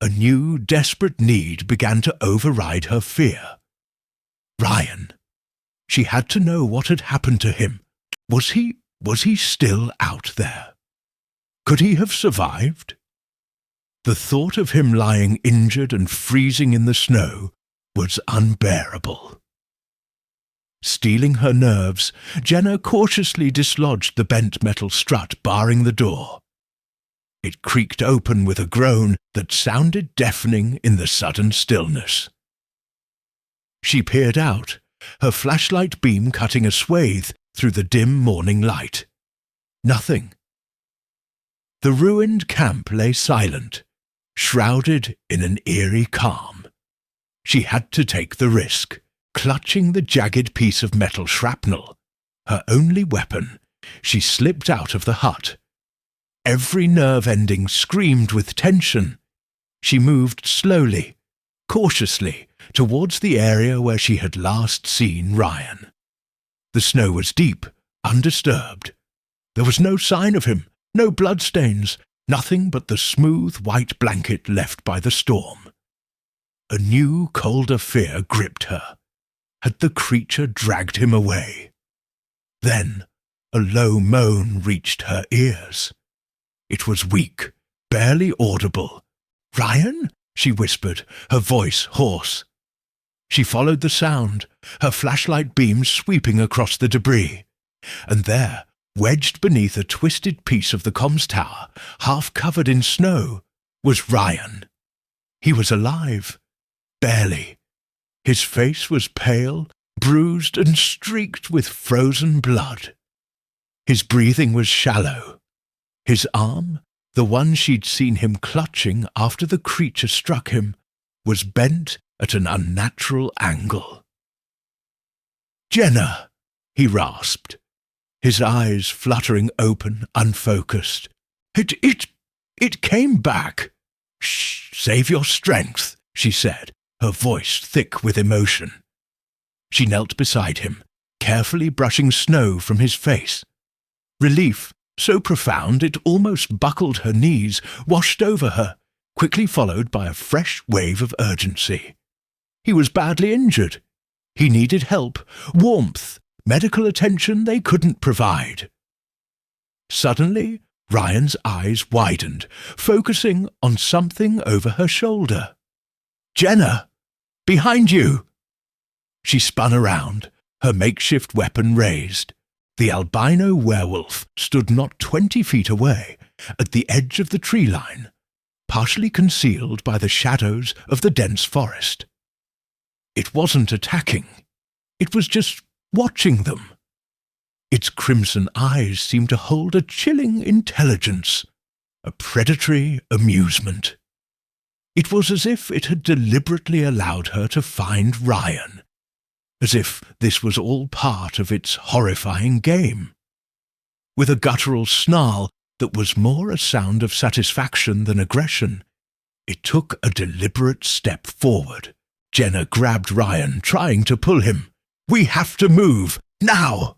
A new, desperate need began to override her fear. Ryan. She had to know what had happened to him. Was he still out there? Could he have survived? The thought of him lying injured and freezing in the snow was unbearable. Steeling her nerves, Jenna cautiously dislodged the bent metal strut barring the door. It creaked open with a groan that sounded deafening in the sudden stillness. She peered out, her flashlight beam cutting a swathe through the dim morning light. Nothing. The ruined camp lay silent, shrouded in an eerie calm. She had to take the risk, clutching the jagged piece of metal shrapnel. Her only weapon, she slipped out of the hut. Every nerve ending screamed with tension. She moved slowly, cautiously, towards the area where she had last seen Ryan. The snow was deep, undisturbed. There was no sign of him, no bloodstains, nothing but the smooth white blanket left by the storm. A new, colder fear gripped her. Had the creature dragged him away? Then a low moan reached her ears. It was weak, barely audible. "Ryan?" she whispered, her voice hoarse. She followed the sound, her flashlight beam sweeping across the debris. And there, wedged beneath a twisted piece of the comms tower, half covered in snow, was Ryan. He was alive. Barely. His face was pale, bruised, and streaked with frozen blood. His breathing was shallow. His arm, the one she'd seen him clutching after the creature struck him, was bent at an unnatural angle. "Jenna!" he rasped, his eyes fluttering open, unfocused. It came back." "Shh, save your strength," she said, her voice thick with emotion. She knelt beside him, carefully brushing snow from his face. Relief, so profound it almost buckled her knees, washed over her, quickly followed by a fresh wave of urgency. He was badly injured. He needed help, warmth, medical attention they couldn't provide. Suddenly, Ryan's eyes widened, focusing on something over her shoulder. Jenna! Behind you! She spun around, her makeshift weapon raised. The albino werewolf stood not 20 feet away, at the edge of the tree line, partially concealed by the shadows of the dense forest. It wasn't attacking. It was just watching them. Its crimson eyes seemed to hold a chilling intelligence, a predatory amusement. It was as if it had deliberately allowed her to find Ryan, as if this was all part of its horrifying game. With a guttural snarl that was more a sound of satisfaction than aggression, it took a deliberate step forward. Jenna grabbed Ryan, trying to pull him. "We have to move, now!"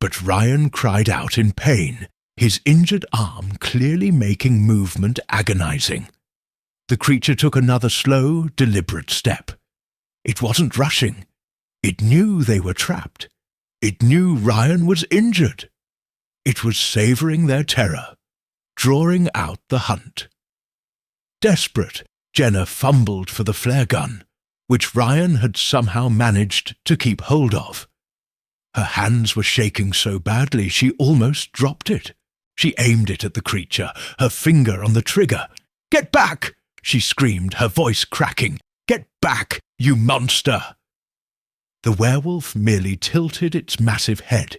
But Ryan cried out in pain, his injured arm clearly making movement agonizing. The creature took another slow, deliberate step. It wasn't rushing. It knew they were trapped. It knew Ryan was injured. It was savoring their terror, drawing out the hunt. Desperate, Jenna fumbled for the flare gun, which Ryan had somehow managed to keep hold of. Her hands were shaking so badly she almost dropped it. She aimed it at the creature, her finger on the trigger. "Get back!" she screamed, her voice cracking. "Get back, you monster!" The werewolf merely tilted its massive head,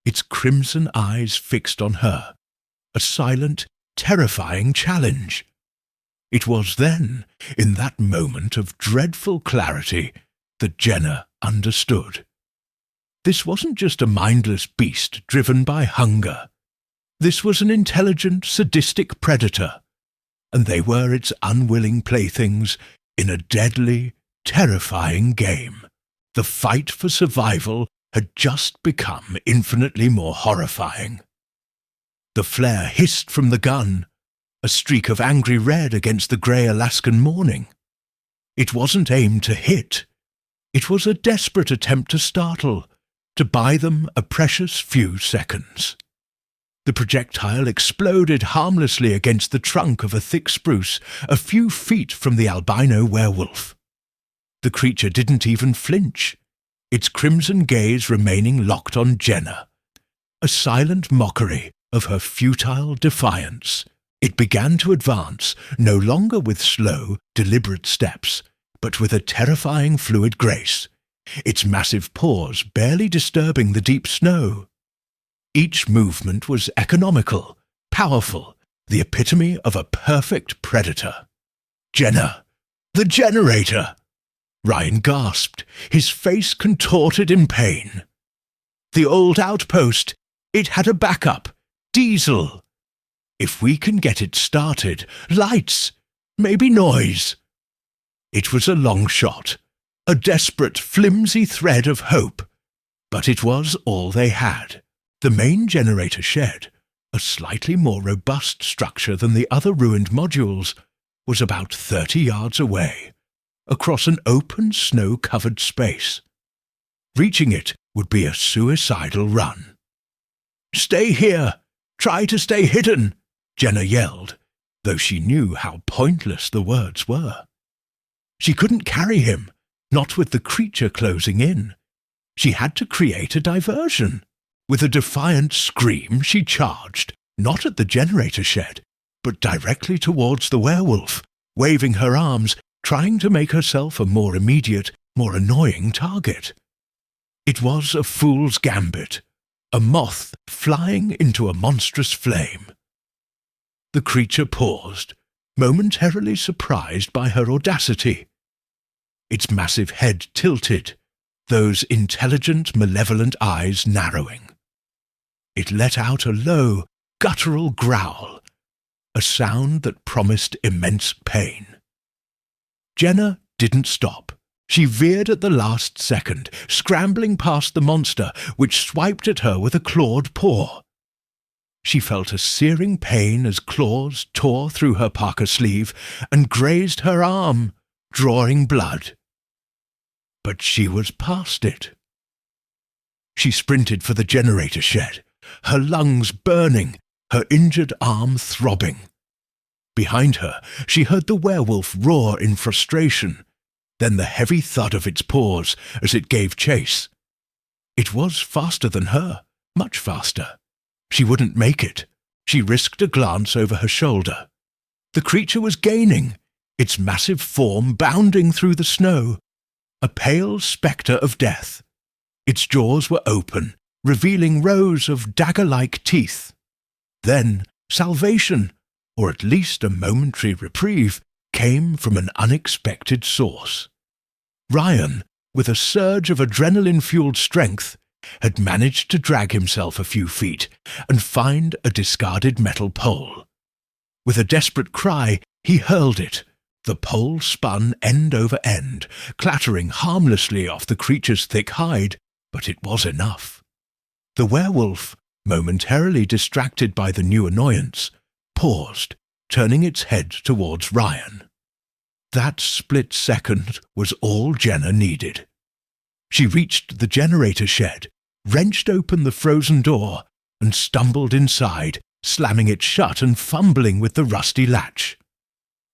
its crimson eyes fixed on her, a silent, terrifying challenge. It was then, in that moment of dreadful clarity, that Jenna understood. This wasn't just a mindless beast driven by hunger. This was an intelligent, sadistic predator, and they were its unwilling playthings in a deadly, terrifying game. The fight for survival had just become infinitely more horrifying. The flare hissed from the gun, a streak of angry red against the grey Alaskan morning. It wasn't aimed to hit. It was a desperate attempt to startle, to buy them a precious few seconds. The projectile exploded harmlessly against the trunk of a thick spruce a few feet from the albino werewolf. The creature didn't even flinch, its crimson gaze remaining locked on Jenna, a silent mockery of her futile defiance. It began to advance, no longer with slow, deliberate steps, but with a terrifying fluid grace, its massive paws barely disturbing the deep snow. Each movement was economical, powerful, the epitome of a perfect predator. "Jenna! The generator!" Ryan gasped, his face contorted in pain. "The old outpost! It had a backup! Diesel! If we can get it started, lights, maybe noise." It was a long shot, a desperate, flimsy thread of hope, but it was all they had. The main generator shed, a slightly more robust structure than the other ruined modules, was about 30 yards away, across an open, snow-covered space. Reaching it would be a suicidal run. "Stay here! Try to stay hidden!" Jenna yelled, though she knew how pointless the words were. She couldn't carry him, not with the creature closing in. She had to create a diversion. With a defiant scream, she charged, not at the generator shed, but directly towards the werewolf, waving her arms, trying to make herself a more immediate, more annoying target. It was a fool's gambit, a moth flying into a monstrous flame. The creature paused, momentarily surprised by her audacity. Its massive head tilted, those intelligent, malevolent eyes narrowing. It let out a low, guttural growl, a sound that promised immense pain. Jenna didn't stop. She veered at the last second, scrambling past the monster, which swiped at her with a clawed paw. She felt a searing pain as claws tore through her parka sleeve and grazed her arm, drawing blood. But she was past it. She sprinted for the generator shed, her lungs burning, her injured arm throbbing. Behind her, she heard the werewolf roar in frustration, then the heavy thud of its paws as it gave chase. It was faster than her, much faster. She wouldn't make it. She risked a glance over her shoulder. The creature was gaining, its massive form bounding through the snow, a pale spectre of death. Its jaws were open, revealing rows of dagger-like teeth. Then salvation, or at least a momentary reprieve, came from an unexpected source. Ryan, with a surge of adrenaline-fueled strength, had managed to drag himself a few feet and find a discarded metal pole. With a desperate cry, he hurled it. The pole spun end over end, clattering harmlessly off the creature's thick hide, but it was enough. The werewolf, momentarily distracted by the new annoyance, paused, turning its head towards Ryan. That split second was all Jenna needed. She reached the generator shed, wrenched open the frozen door, and stumbled inside, slamming it shut and fumbling with the rusty latch.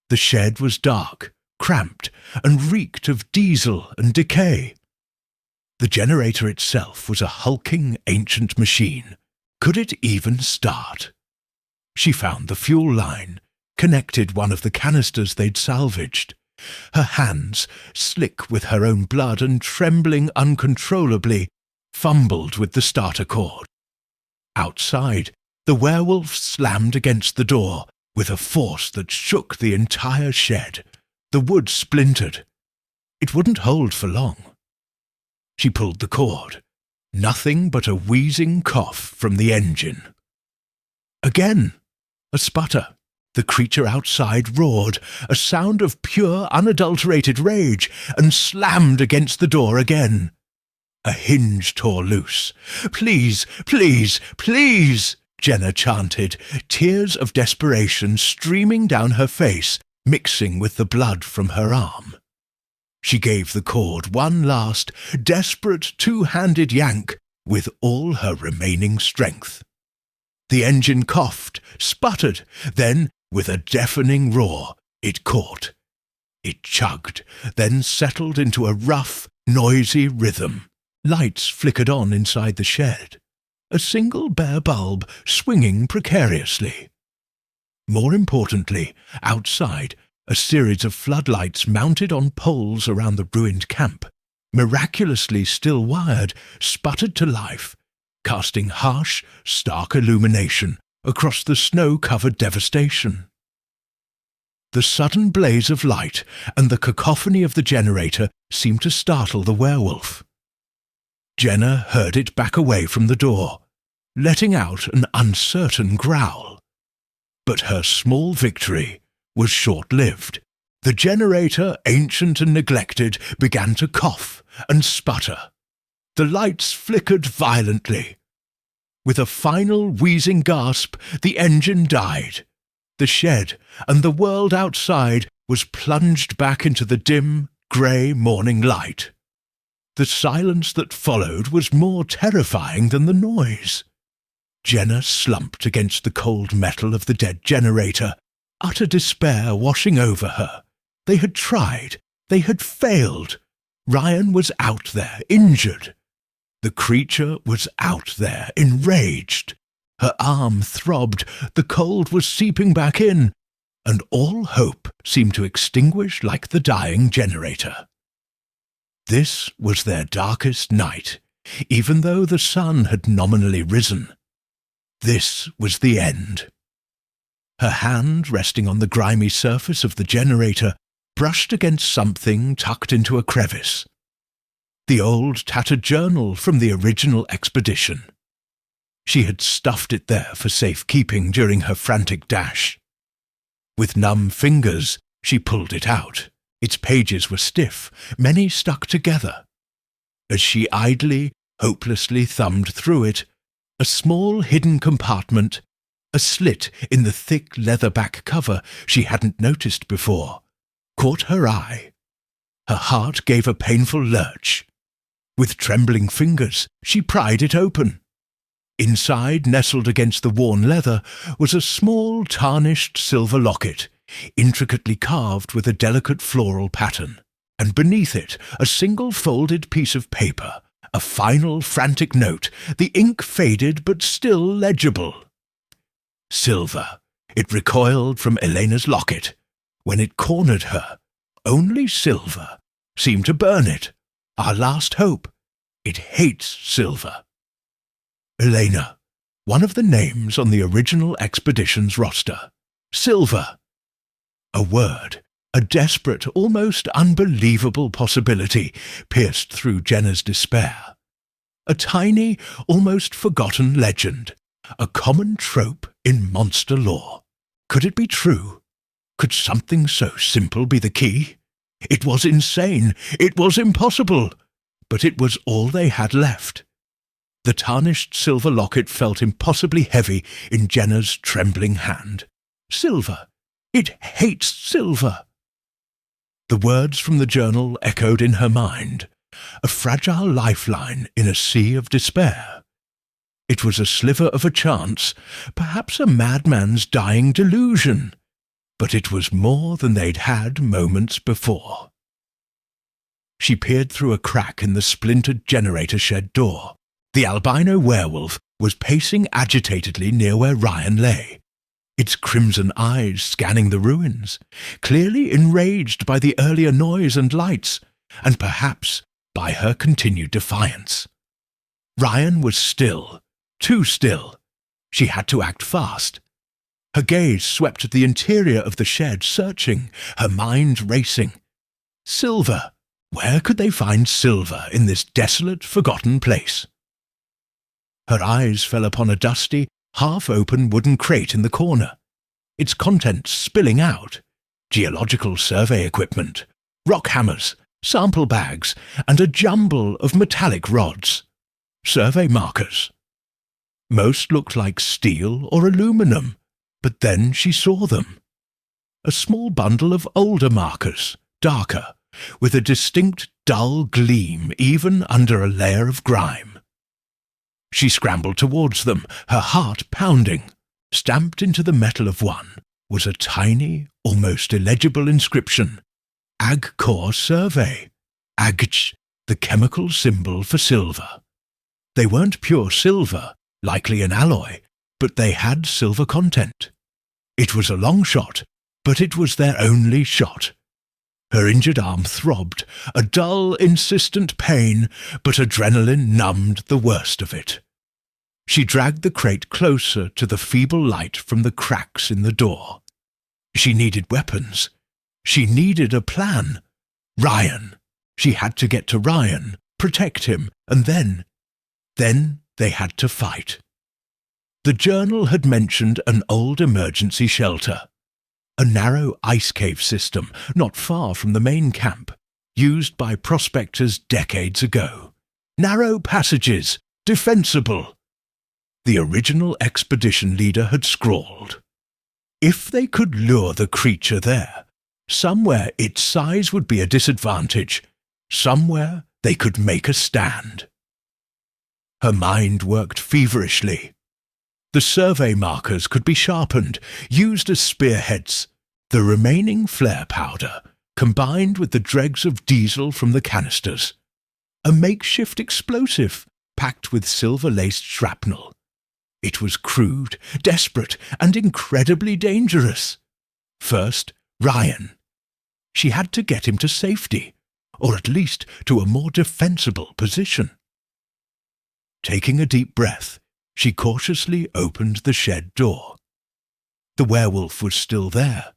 The shed was dark, cramped, and reeked of diesel and decay. The generator itself was a hulking ancient machine. Could it even start? She found the fuel line, connected one of the canisters they'd salvaged. Her hands, slick with her own blood and trembling uncontrollably, fumbled with the starter cord. Outside, the werewolf slammed against the door with a force that shook the entire shed. The wood splintered. It wouldn't hold for long. She pulled the cord. Nothing but a wheezing cough from the engine. Again, a sputter. The creature outside roared, a sound of pure, unadulterated rage, and slammed against the door again. A hinge tore loose. "Please, please, please!" Jenna chanted, tears of desperation streaming down her face, mixing with the blood from her arm. She gave the cord one last, desperate two-handed yank with all her remaining strength. The engine coughed, sputtered, then, with a deafening roar, it caught. It chugged, then settled into a rough, noisy rhythm. Lights flickered on inside the shed, a single bare bulb swinging precariously. More importantly, outside, a series of floodlights mounted on poles around the ruined camp, miraculously still wired, sputtered to life, casting harsh, stark illumination across the snow-covered devastation. The sudden blaze of light and the cacophony of the generator seemed to startle the werewolf. Jenna heard it back away from the door, letting out an uncertain growl. But her small victory was short-lived. The generator, ancient and neglected, began to cough and sputter. The lights flickered violently. With a final wheezing gasp, the engine died. The shed and the world outside was plunged back into the dim, grey morning light. The silence that followed was more terrifying than the noise. Jenna slumped against the cold metal of the dead generator, utter despair washing over her. They had tried. They had failed. Ryan was out there, injured. The creature was out there, enraged. Her arm throbbed, the cold was seeping back in, and all hope seemed to extinguish like the dying generator. This was their darkest night, even though the sun had nominally risen. This was the end. Her hand, resting on the grimy surface of the generator, brushed against something tucked into a crevice. The old tattered journal from the original expedition. She had stuffed it there for safekeeping during her frantic dash. With numb fingers, she pulled it out. Its pages were stiff, many stuck together. As she idly, hopelessly thumbed through it, a small hidden compartment, a slit in the thick leather-back cover she hadn't noticed before, caught her eye. Her heart gave a painful lurch. With trembling fingers, she pried it open. Inside, nestled against the worn leather, was a small tarnished silver locket, intricately carved with a delicate floral pattern, and beneath it a single folded piece of paper, a final frantic note, the ink faded but still legible. Silver. It recoiled from Elena's locket. When it cornered her, only silver seemed to burn it. Our last hope. It hates silver. Elena, one of the names on the original expedition's roster. Silver. A word, a desperate, almost unbelievable possibility pierced through Jenna's despair. A tiny, almost forgotten legend, a common trope in monster lore. Could it be true? Could something so simple be the key? It was insane. It was impossible. But it was all they had left. The tarnished silver locket felt impossibly heavy in Jenna's trembling hand. Silver. It hates silver. The words from the journal echoed in her mind, a fragile lifeline in a sea of despair. It was a sliver of a chance, perhaps a madman's dying delusion, but it was more than they'd had moments before. She peered through a crack in the splintered generator shed door. The albino werewolf was pacing agitatedly near where Ryan lay, its crimson eyes scanning the ruins, clearly enraged by the earlier noise and lights, and perhaps by her continued defiance. Ryan was still, too still. She had to act fast. Her gaze swept at the interior of the shed, searching, her mind racing. Silver. Where could they find silver in this desolate, forgotten place? Her eyes fell upon a dusty, half-open wooden crate in the corner, its contents spilling out. Geological survey equipment, rock hammers, sample bags, and a jumble of metallic rods. Survey markers. Most looked like steel or aluminum, but then she saw them. A small bundle of older markers, darker, with a distinct dull gleam even under a layer of grime. She scrambled towards them, her heart pounding. Stamped into the metal of one was a tiny, almost illegible inscription. Ag Core Survey. Agch, the chemical symbol for silver. They weren't pure silver, likely an alloy, but they had silver content. It was a long shot, but it was their only shot. Her injured arm throbbed, a dull, insistent pain, but adrenaline numbed the worst of it. She dragged the crate closer to the feeble light from the cracks in the door. She needed weapons. She needed a plan. Ryan. She had to get to Ryan, protect him, and then they had to fight. The journal had mentioned an old emergency shelter. A narrow ice cave system not far from the main camp, used by prospectors decades ago. Narrow passages, defensible. The original expedition leader had scrawled. If they could lure the creature there, somewhere its size would be a disadvantage, somewhere they could make a stand. Her mind worked feverishly. The survey markers could be sharpened, used as spearheads. The remaining flare powder, combined with the dregs of diesel from the canisters. A makeshift explosive, packed with silver-laced shrapnel. It was crude, desperate, and incredibly dangerous. First, Ryan. She had to get him to safety, or at least to a more defensible position. Taking a deep breath, she cautiously opened the shed door. The werewolf was still there,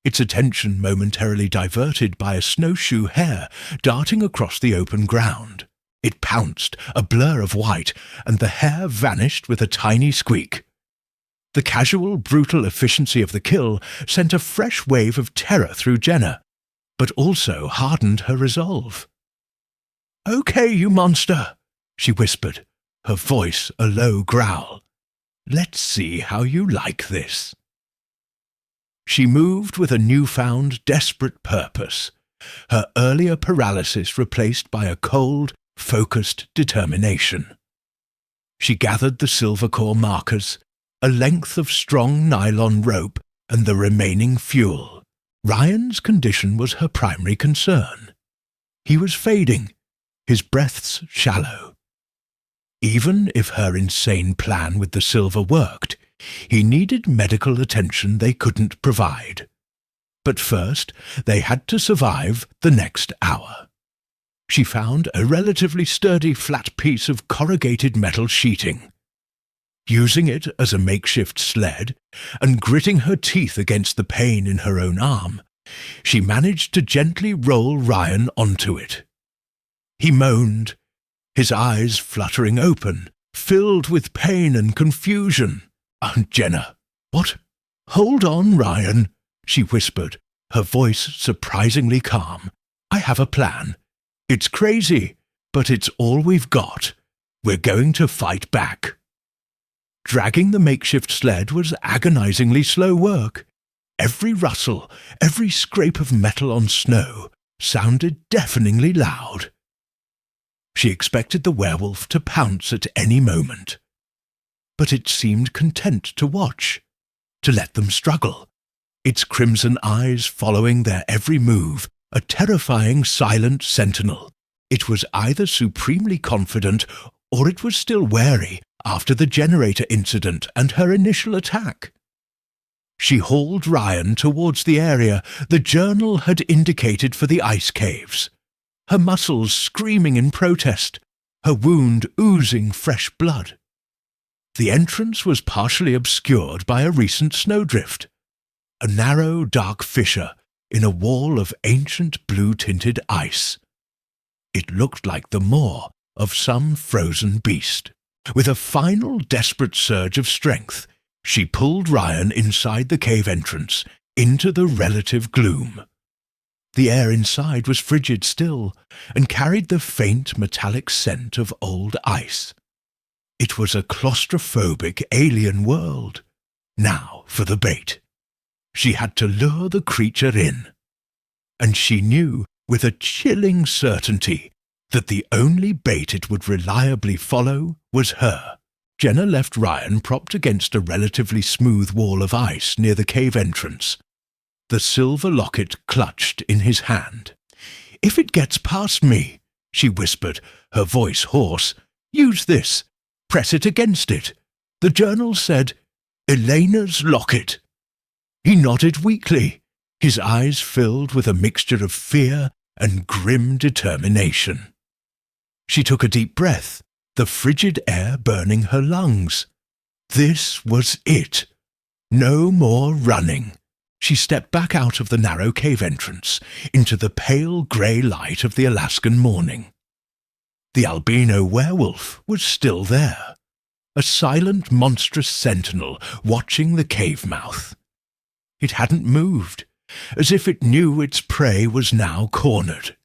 its attention momentarily diverted by a snowshoe hare darting across the open ground. It pounced, a blur of white, and the hare vanished with a tiny squeak. The casual, brutal efficiency of the kill sent a fresh wave of terror through Jenna, but also hardened her resolve. "Okay, you monster," she whispered, her voice a low growl. "Let's see how you like this." She moved with a newfound, desperate purpose, her earlier paralysis replaced by a cold, focused determination. She gathered the silver core markers, a length of strong nylon rope, and the remaining fuel. Ryan's condition was her primary concern. He was fading, his breaths shallow. Even if her insane plan with the silver worked, he needed medical attention they couldn't provide. But first, they had to survive the next hour. She found a relatively sturdy flat piece of corrugated metal sheeting. Using it as a makeshift sled, and gritting her teeth against the pain in her own arm, she managed to gently roll Ryan onto it. He moaned, his eyes fluttering open, filled with pain and confusion. "Aunt Jenna, what? Hold on, Ryan," she whispered, her voice surprisingly calm. "I have a plan. It's crazy, but it's all we've got. We're going to fight back." Dragging the makeshift sled was agonizingly slow work. Every rustle, every scrape of metal on snow sounded deafeningly loud. She expected the werewolf to pounce at any moment. But it seemed content to watch, to let them struggle, its crimson eyes following their every move, a terrifying silent sentinel. It was either supremely confident or it was still wary after the generator incident and her initial attack. She hauled Ryan towards the area the journal had indicated for the ice caves, her muscles screaming in protest, her wound oozing fresh blood. The entrance was partially obscured by a recent snowdrift, a narrow, dark fissure in a wall of ancient blue-tinted ice. It looked like the maw of some frozen beast. With a final desperate surge of strength, she pulled Ryan inside the cave entrance, into the relative gloom. The air inside was frigid still, and carried the faint metallic scent of old ice. It was a claustrophobic alien world. Now for the bait. She had to lure the creature in. And she knew, with a chilling certainty, that the only bait it would reliably follow was her. Jenna left Ryan propped against a relatively smooth wall of ice near the cave entrance, the silver locket clutched in his hand. "If it gets past me," she whispered, her voice hoarse, "use this. Press it against it." The journal said, "Elena's locket." He nodded weakly, his eyes filled with a mixture of fear and grim determination. She took a deep breath, the frigid air burning her lungs. This was it. No more running. She stepped back out of the narrow cave entrance, into the pale grey light of the Alaskan morning. The albino werewolf was still there, a silent, monstrous sentinel watching the cave mouth. It hadn't moved, as if it knew its prey was now cornered.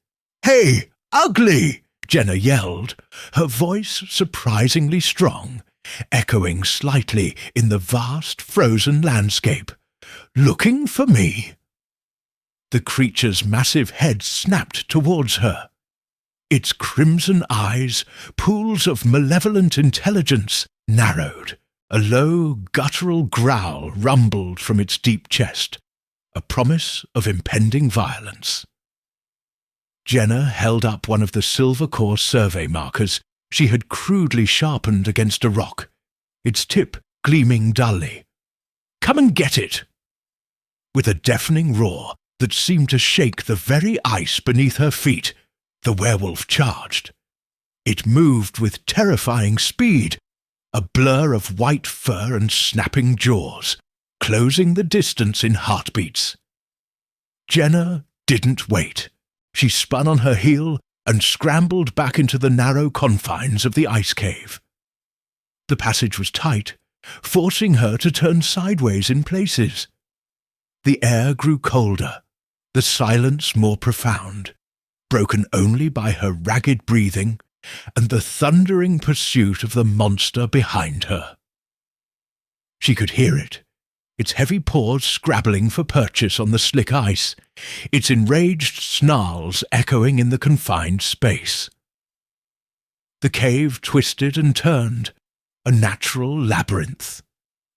"Hey, ugly!" Jenna yelled, her voice surprisingly strong, echoing slightly in the vast frozen landscape. "Looking for me?" The creature's massive head snapped towards her. Its crimson eyes, pools of malevolent intelligence, narrowed. A low, guttural growl rumbled from its deep chest, a promise of impending violence. Jenna held up one of the silver core survey markers she had crudely sharpened against a rock, its tip gleaming dully. "Come and get it!" With a deafening roar that seemed to shake the very ice beneath her feet, the werewolf charged. It moved with terrifying speed, a blur of white fur and snapping jaws, closing the distance in heartbeats. Jenna didn't wait. She spun on her heel and scrambled back into the narrow confines of the ice cave. The passage was tight, forcing her to turn sideways in places. The air grew colder, the silence more profound, broken only by her ragged breathing and the thundering pursuit of the monster behind her. She could hear it, its heavy paws scrabbling for purchase on the slick ice, its enraged snarls echoing in the confined space. The cave twisted and turned, a natural labyrinth.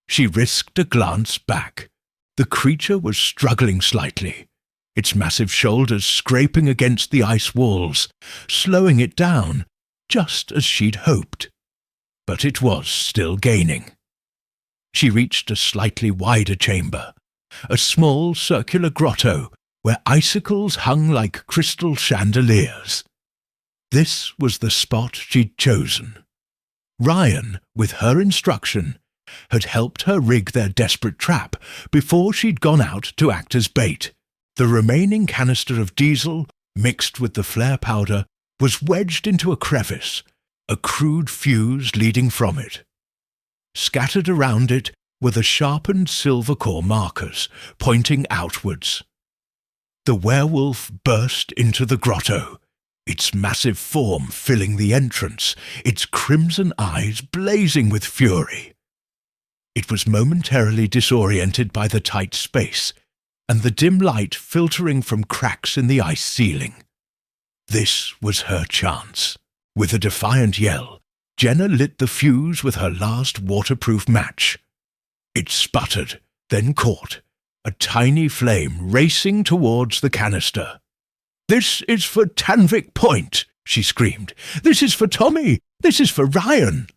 She risked a glance back. The creature was struggling slightly, its massive shoulders scraping against the ice walls, slowing it down, just as she'd hoped. But it was still gaining. She reached a slightly wider chamber, a small circular grotto where icicles hung like crystal chandeliers. This was the spot she'd chosen. Ryan, with her instruction, had helped her rig their desperate trap before she'd gone out to act as bait. The remaining canister of diesel, mixed with the flare powder, was wedged into a crevice, a crude fuse leading from it. Scattered around it were the sharpened silver core markers, pointing outwards. The werewolf burst into the grotto, its massive form filling the entrance, its crimson eyes blazing with fury. It was momentarily disoriented by the tight space, and the dim light filtering from cracks in the ice ceiling. This was her chance. With a defiant yell, Jenna lit the fuse with her last waterproof match. It sputtered, then caught, a tiny flame racing towards the canister. "This is for Tanvvic Point," she screamed. "This is for Tommy! This is for Ryan!"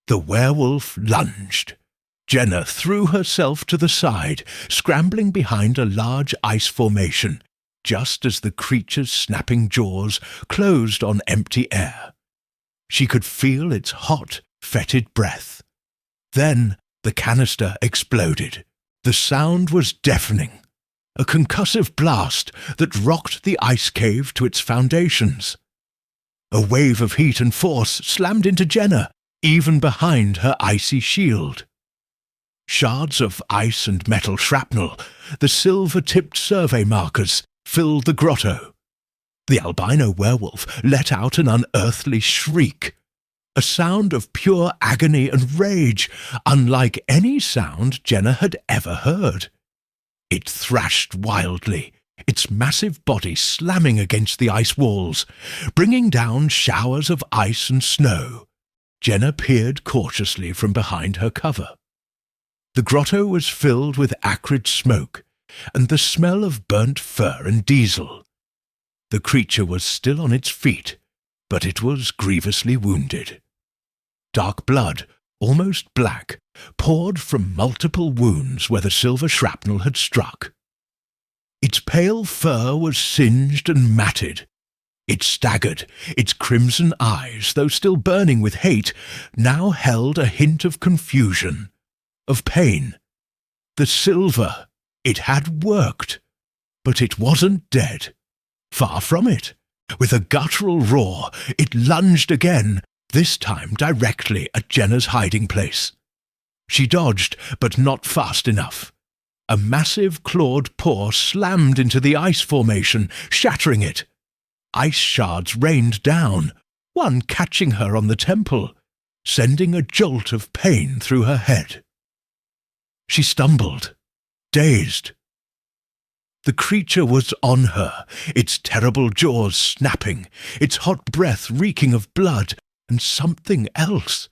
The werewolf lunged. Jenna threw herself to the side, scrambling behind a large ice formation, just as the creature's snapping jaws closed on empty air. She could feel its hot, fetid breath. Then the canister exploded. The sound was deafening, a concussive blast that rocked the ice cave to its foundations. A wave of heat and force slammed into Jenna, even behind her icy shield. Shards of ice and metal shrapnel, the silver-tipped survey markers, filled the grotto. The albino werewolf let out an unearthly shriek, a sound of pure agony and rage, unlike any sound Jenna had ever heard. It thrashed wildly, its massive body slamming against the ice walls, bringing down showers of ice and snow. Jenna peered cautiously from behind her cover. The grotto was filled with acrid smoke, and the smell of burnt fur and diesel. The creature was still on its feet, but it was grievously wounded. Dark blood, almost black, poured from multiple wounds where the silver shrapnel had struck. Its pale fur was singed and matted. It staggered, its crimson eyes, though still burning with hate, now held a hint of confusion, of pain. The silver, it had worked, but it wasn't dead. Far from it. With a guttural roar, it lunged again, this time directly at Jenna's hiding place. She dodged, but not fast enough. A massive clawed paw slammed into the ice formation, shattering it. Ice shards rained down, one catching her on the temple, sending a jolt of pain through her head. She stumbled, dazed. The creature was on her, its terrible jaws snapping, its hot breath reeking of blood and something else.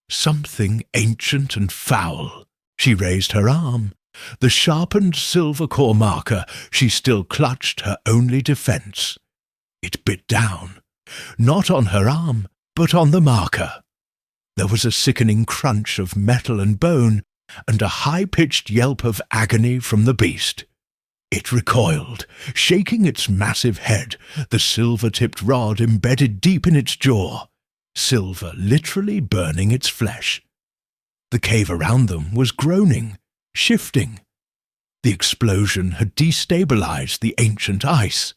Something ancient and foul. She raised her arm. The sharpened silver core marker she still clutched, her only defense. It bit down, not on her arm, but on the marker. There was a sickening crunch of metal and bone, and a high-pitched yelp of agony from the beast. It recoiled, shaking its massive head, the silver-tipped rod embedded deep in its jaw, silver literally burning its flesh. The cave around them was groaning, shifting. The explosion had destabilized the ancient ice.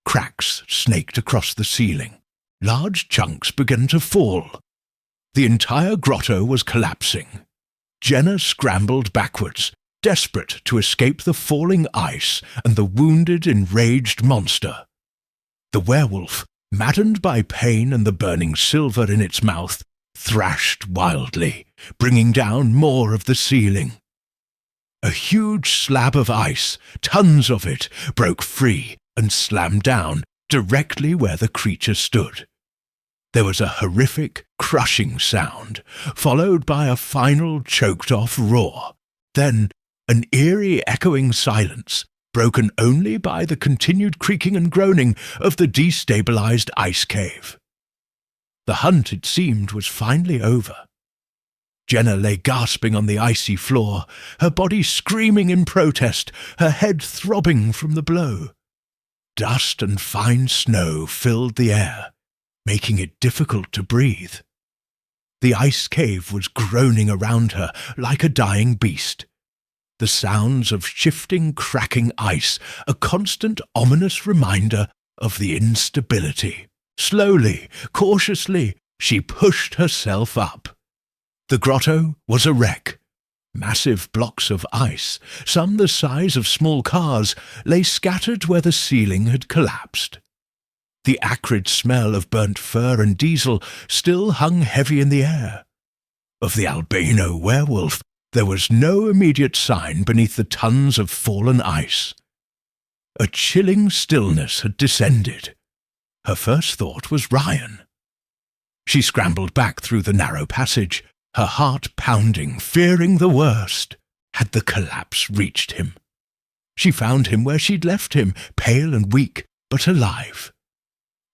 Cracks snaked across the ceiling. Large chunks began to fall. The entire grotto was collapsing. Jenna scrambled backwards, desperate to escape the falling ice and the wounded, enraged monster. The werewolf, maddened by pain and the burning silver in its mouth, thrashed wildly, bringing down more of the ceiling. A huge slab of ice, tons of it, broke free and slammed down directly where the creature stood. There was a horrific, crushing sound, followed by a final choked-off roar. Then an eerie, echoing silence, broken only by the continued creaking and groaning of the destabilized ice cave. The hunt, it seemed, was finally over. Jenna lay gasping on the icy floor, her body screaming in protest, her head throbbing from the blow. Dust and fine snow filled the air, making it difficult to breathe. The ice cave was groaning around her like a dying beast. The sounds of shifting, cracking ice, a constant ominous reminder of the instability. Slowly, cautiously, she pushed herself up. The grotto was a wreck. Massive blocks of ice, some the size of small cars, lay scattered where the ceiling had collapsed. The acrid smell of burnt fur and diesel still hung heavy in the air. Of the albino werewolf, there was no immediate sign beneath the tons of fallen ice. A chilling stillness had descended. Her first thought was Ryan. She scrambled back through the narrow passage, her heart pounding, fearing the worst. Had the collapse reached him? She found him where she'd left him, pale and weak, but alive.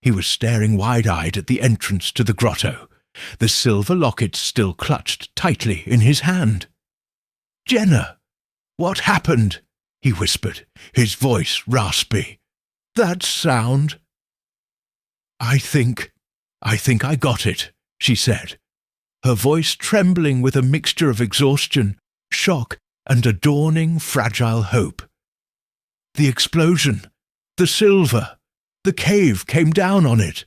He was staring wide-eyed at the entrance to the grotto, the silver locket still clutched tightly in his hand. "Jenna, what happened?" he whispered, his voice raspy. "That sound." I think I got it," she said, her voice trembling with a mixture of exhaustion, shock, and a dawning, fragile hope. "The explosion, the silver, the cave came down on it."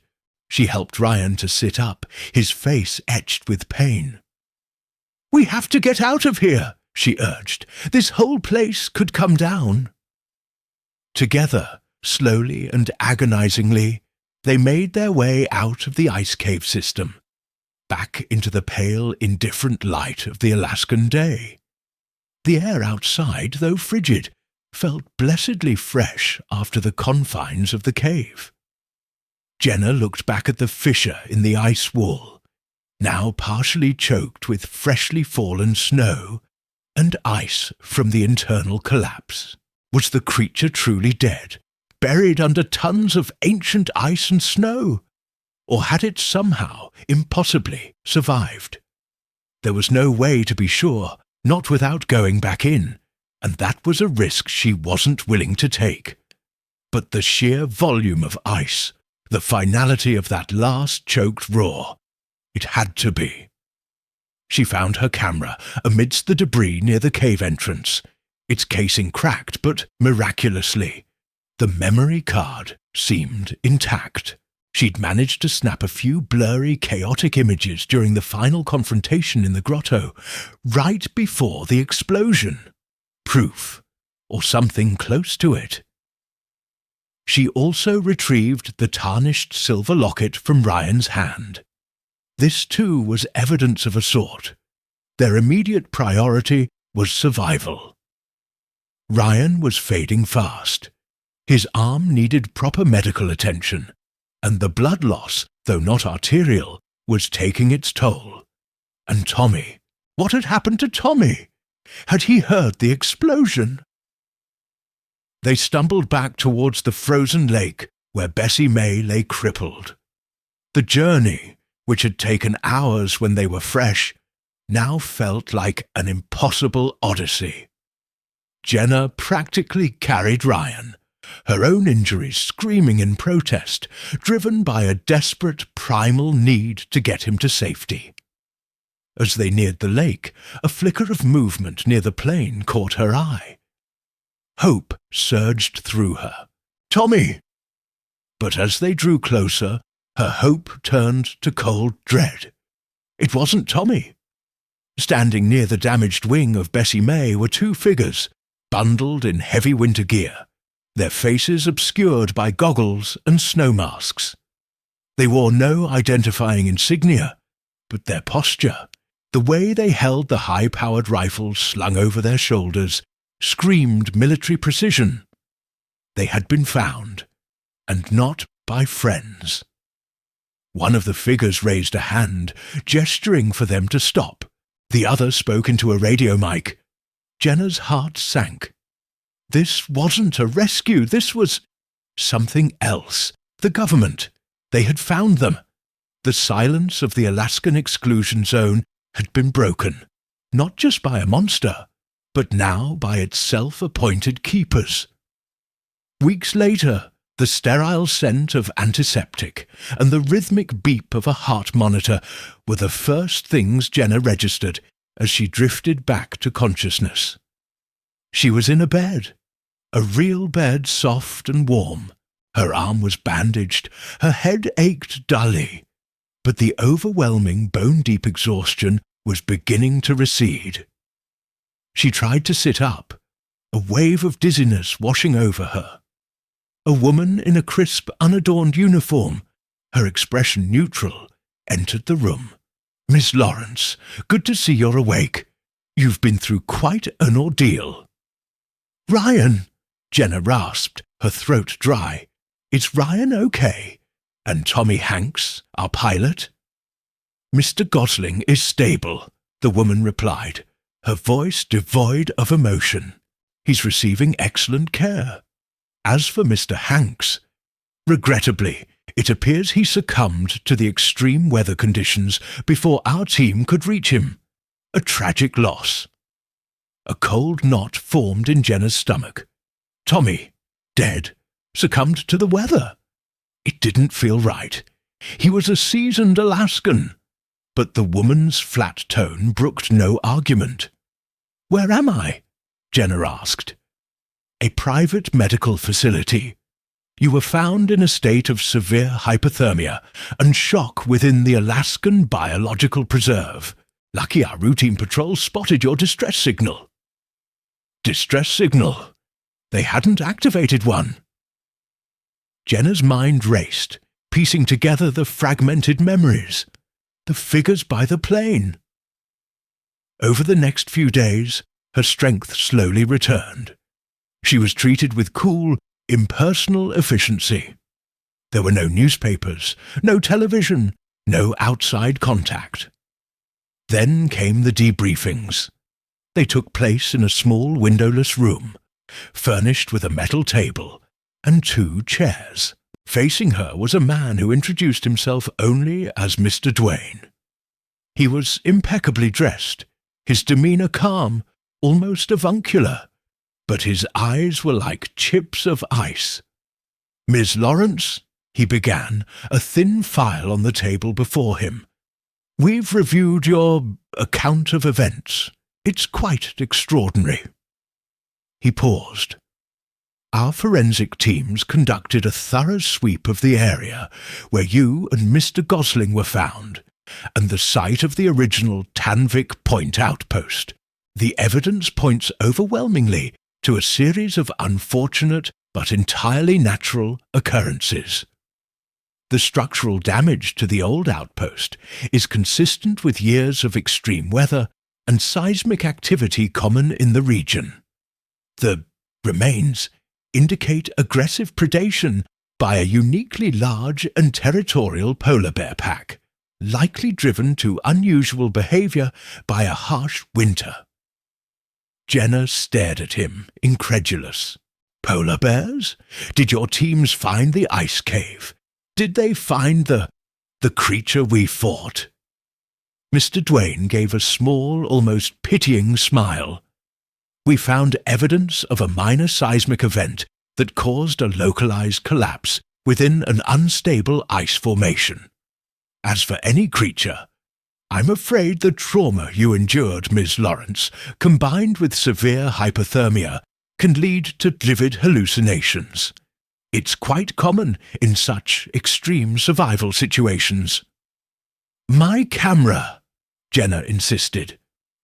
She helped Ryan to sit up, his face etched with pain. "We have to get out of here," she urged. "This whole place could come down." Together, slowly and agonizingly, they made their way out of the ice cave system, back into the pale, indifferent light of the Alaskan day. The air outside, though frigid, felt blessedly fresh after the confines of the cave. Jenna looked back at the fissure in the ice wall, now partially choked with freshly fallen snow and ice from the internal collapse. Was the creature truly dead, buried under tons of ancient ice and snow? Or had it somehow, impossibly, survived? There was no way to be sure, not without going back in, and that was a risk she wasn't willing to take. But the sheer volume of ice, the finality of that last choked roar, it had to be. She found her camera amidst the debris near the cave entrance, its casing cracked, but miraculously, the memory card seemed intact. She'd managed to snap a few blurry, chaotic images during the final confrontation in the grotto, right before the explosion. Proof, or something close to it. She also retrieved the tarnished silver locket from Ryan's hand. This too was evidence of a sort. Their immediate priority was survival. Ryan was fading fast. His arm needed proper medical attention, and the blood loss, though not arterial, was taking its toll. And Tommy, what had happened to Tommy? Had he heard the explosion? They stumbled back towards the frozen lake where Bessie May lay crippled. The journey, which had taken hours when they were fresh, now felt like an impossible odyssey. Jenna practically carried Ryan, her own injuries screaming in protest, driven by a desperate primal need to get him to safety. As they neared the lake, a flicker of movement near the plane caught her eye. Hope surged through her. "Tommy!" But as they drew closer, her hope turned to cold dread. It wasn't Tommy. Standing near the damaged wing of Bessie May were two figures, bundled in heavy winter gear, their faces obscured by goggles and snow masks. They wore no identifying insignia, but their posture, the way they held the high-powered rifles slung over their shoulders, screamed military precision. They had been found, and not by friends. One of the figures raised a hand, gesturing for them to stop. The other spoke into a radio mic. Jenna's heart sank. This wasn't a rescue, this was something else. The government. They had found them. The silence of the Alaskan exclusion zone had been broken, not just by a monster, but now by its self-appointed keepers. Weeks later, the sterile scent of antiseptic and the rhythmic beep of a heart monitor were the first things Jenna registered as she drifted back to consciousness. She was in a bed, a real bed, soft and warm. Her arm was bandaged, her head ached dully, but the overwhelming bone-deep exhaustion was beginning to recede. She tried to sit up, a wave of dizziness washing over her. A woman in a crisp, unadorned uniform, her expression neutral, entered the room. "Miss Lawrence, good to see you're awake. You've been through quite an ordeal." "Ryan," Jenna rasped, her throat dry. "Is Ryan okay? And Tommy Hanks, our pilot?" "Mr. Gosling is stable," the woman replied, her voice devoid of emotion. "He's receiving excellent care. As for Mr. Hanks, regrettably, it appears he succumbed to the extreme weather conditions before our team could reach him. A tragic loss." A cold knot formed in Jenna's stomach. Tommy, dead, succumbed to the weather. It didn't feel right. He was a seasoned Alaskan. But the woman's flat tone brooked no argument. "Where am I?" Jenna asked. "A private medical facility. You were found in a state of severe hypothermia and shock within the Alaskan Biological Preserve. Lucky our routine patrol spotted your distress signal." Distress signal? They hadn't activated one. Jenna's mind raced, piecing together the fragmented memories, the figures by the plane. Over the next few days, her strength slowly returned. She was treated with cool, impersonal efficiency. There were no newspapers, no television, no outside contact. Then came the debriefings. They took place in a small windowless room, furnished with a metal table and 2 chairs. Facing her was a man who introduced himself only as Mr. Duane. He was impeccably dressed, his demeanor calm, almost avuncular, but his eyes were like chips of ice. "Miss Lawrence," he began, a thin file on the table before him. "We've reviewed your account of events. It's quite extraordinary." He paused. "Our forensic teams conducted a thorough sweep of the area where you and Mr. Gosling were found, and the site of the original Tanvvic Point outpost. The evidence points overwhelmingly to a series of unfortunate but entirely natural occurrences. The structural damage to the old outpost is consistent with years of extreme weather and seismic activity common in the region. The remains indicate aggressive predation by a uniquely large and territorial polar bear pack, likely driven to unusual behavior by a harsh winter." Jenna stared at him, incredulous. "Polar bears? Did your teams find the ice cave? Did they find the creature we fought?" Mr. Duane gave a small, almost pitying smile. "We found evidence of a minor seismic event that caused a localized collapse within an unstable ice formation. As for any creature, I'm afraid the trauma you endured, Ms. Lawrence, combined with severe hypothermia, can lead to vivid hallucinations. It's quite common in such extreme survival situations." "My camera," Jenna insisted.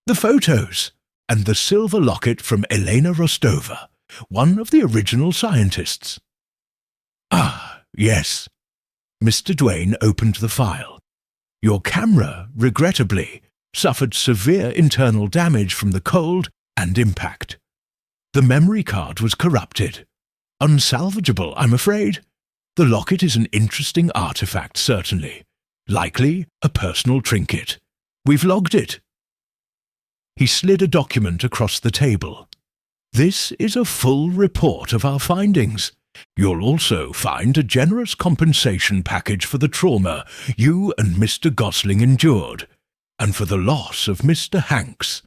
"The photos, and the silver locket from Elena Rostova, one of the original scientists." "Ah, yes." Mr. Duane opened the file. "Your camera, regrettably, suffered severe internal damage from the cold and impact. The memory card was corrupted. Unsalvageable, I'm afraid. The locket is an interesting artifact, certainly, Likely a personal trinket. We've logged it. He slid a document across the table. This is a full report of our findings. You'll also find a generous compensation package for the trauma you and Mr. Gosling endured, and for the loss of Mr. Hanks,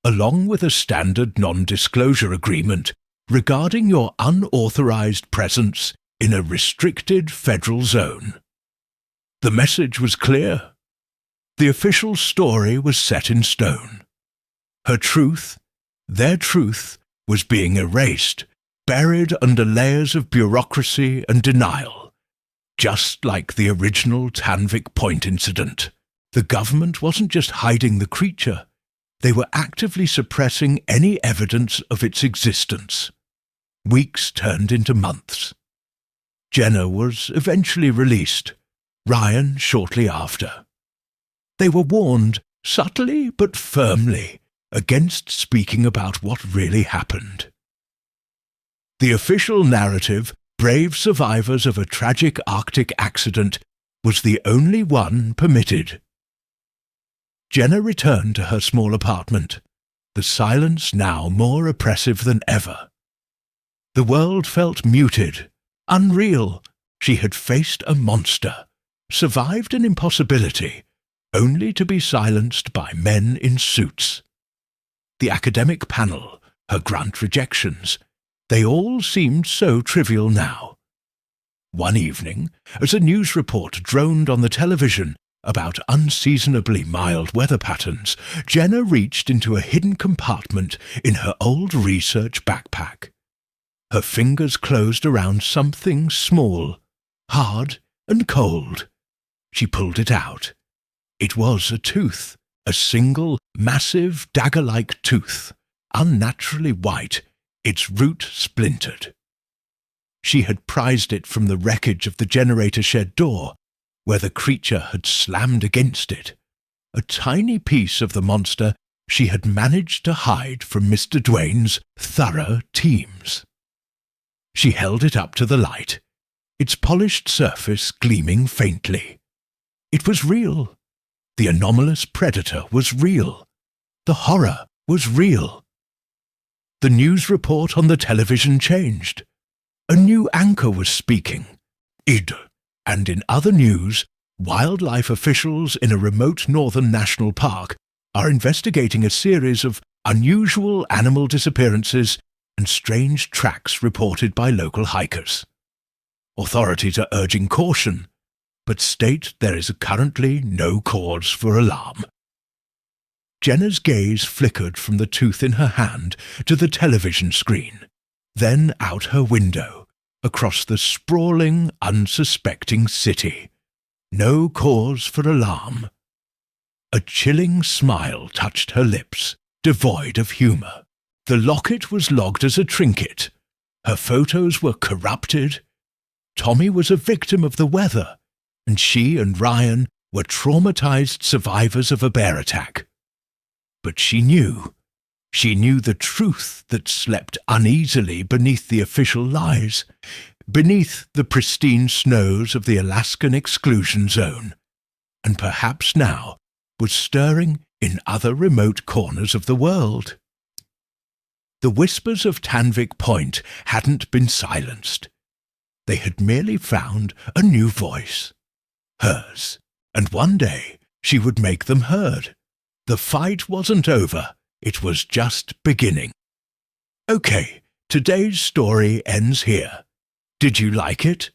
along with a standard non-disclosure agreement regarding your unauthorized presence in a restricted federal zone. The message was clear. The official story was set in stone. Her truth, their truth, was being erased, buried under layers of bureaucracy and denial. Just like the original Tanvvic Point incident, the government wasn't just hiding the creature, they were actively suppressing any evidence of its existence. Weeks turned into months. Jenna was eventually released, Ryan shortly after. They were warned, subtly but firmly, against speaking about what really happened. The official narrative, brave survivors of a tragic Arctic accident, was the only one permitted. Jenna returned to her small apartment, the silence now more oppressive than ever. The world felt muted, unreal. She had faced a monster, survived an impossibility, only to be silenced by men in suits. The academic panel, her grunt rejections, they all seemed so trivial now. One evening, as a news report droned on the television about unseasonably mild weather patterns, Jenna reached into a hidden compartment in her old research backpack. Her fingers closed around something small, hard and cold. She pulled it out. It was a tooth, a single, massive, dagger-like tooth, unnaturally white, its root splintered. She had prized it from the wreckage of the generator shed door, where the creature had slammed against it. A tiny piece of the monster she had managed to hide from Mr. Duane's thorough teams. She held it up to the light, its polished surface gleaming faintly. It was real. The anomalous predator was real. The horror was real. The news report on the television changed. A new anchor was speaking. And in other news, wildlife officials in a remote northern national park are investigating a series of unusual animal disappearances and strange tracks reported by local hikers. Authorities are urging caution, but state there is currently no cause for alarm. Jenna's gaze flickered from the tooth in her hand to the television screen, then out her window, across the sprawling, unsuspecting city. No cause for alarm. A chilling smile touched her lips, devoid of humour. The locket was logged as a trinket. Her photos were corrupted. Tommy was a victim of the weather, and she and Ryan were traumatized survivors of a bear attack. But she knew the truth that slept uneasily beneath the official lies, beneath the pristine snows of the Alaskan exclusion zone, and perhaps now was stirring in other remote corners of the world. The whispers of Tanvvic Point hadn't been silenced. They had merely found a new voice, hers, and one day she would make them heard. The fight wasn't over, it was just beginning. Okay, today's story ends here. Did you like it?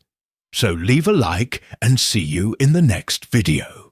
So leave a like and see you in the next video.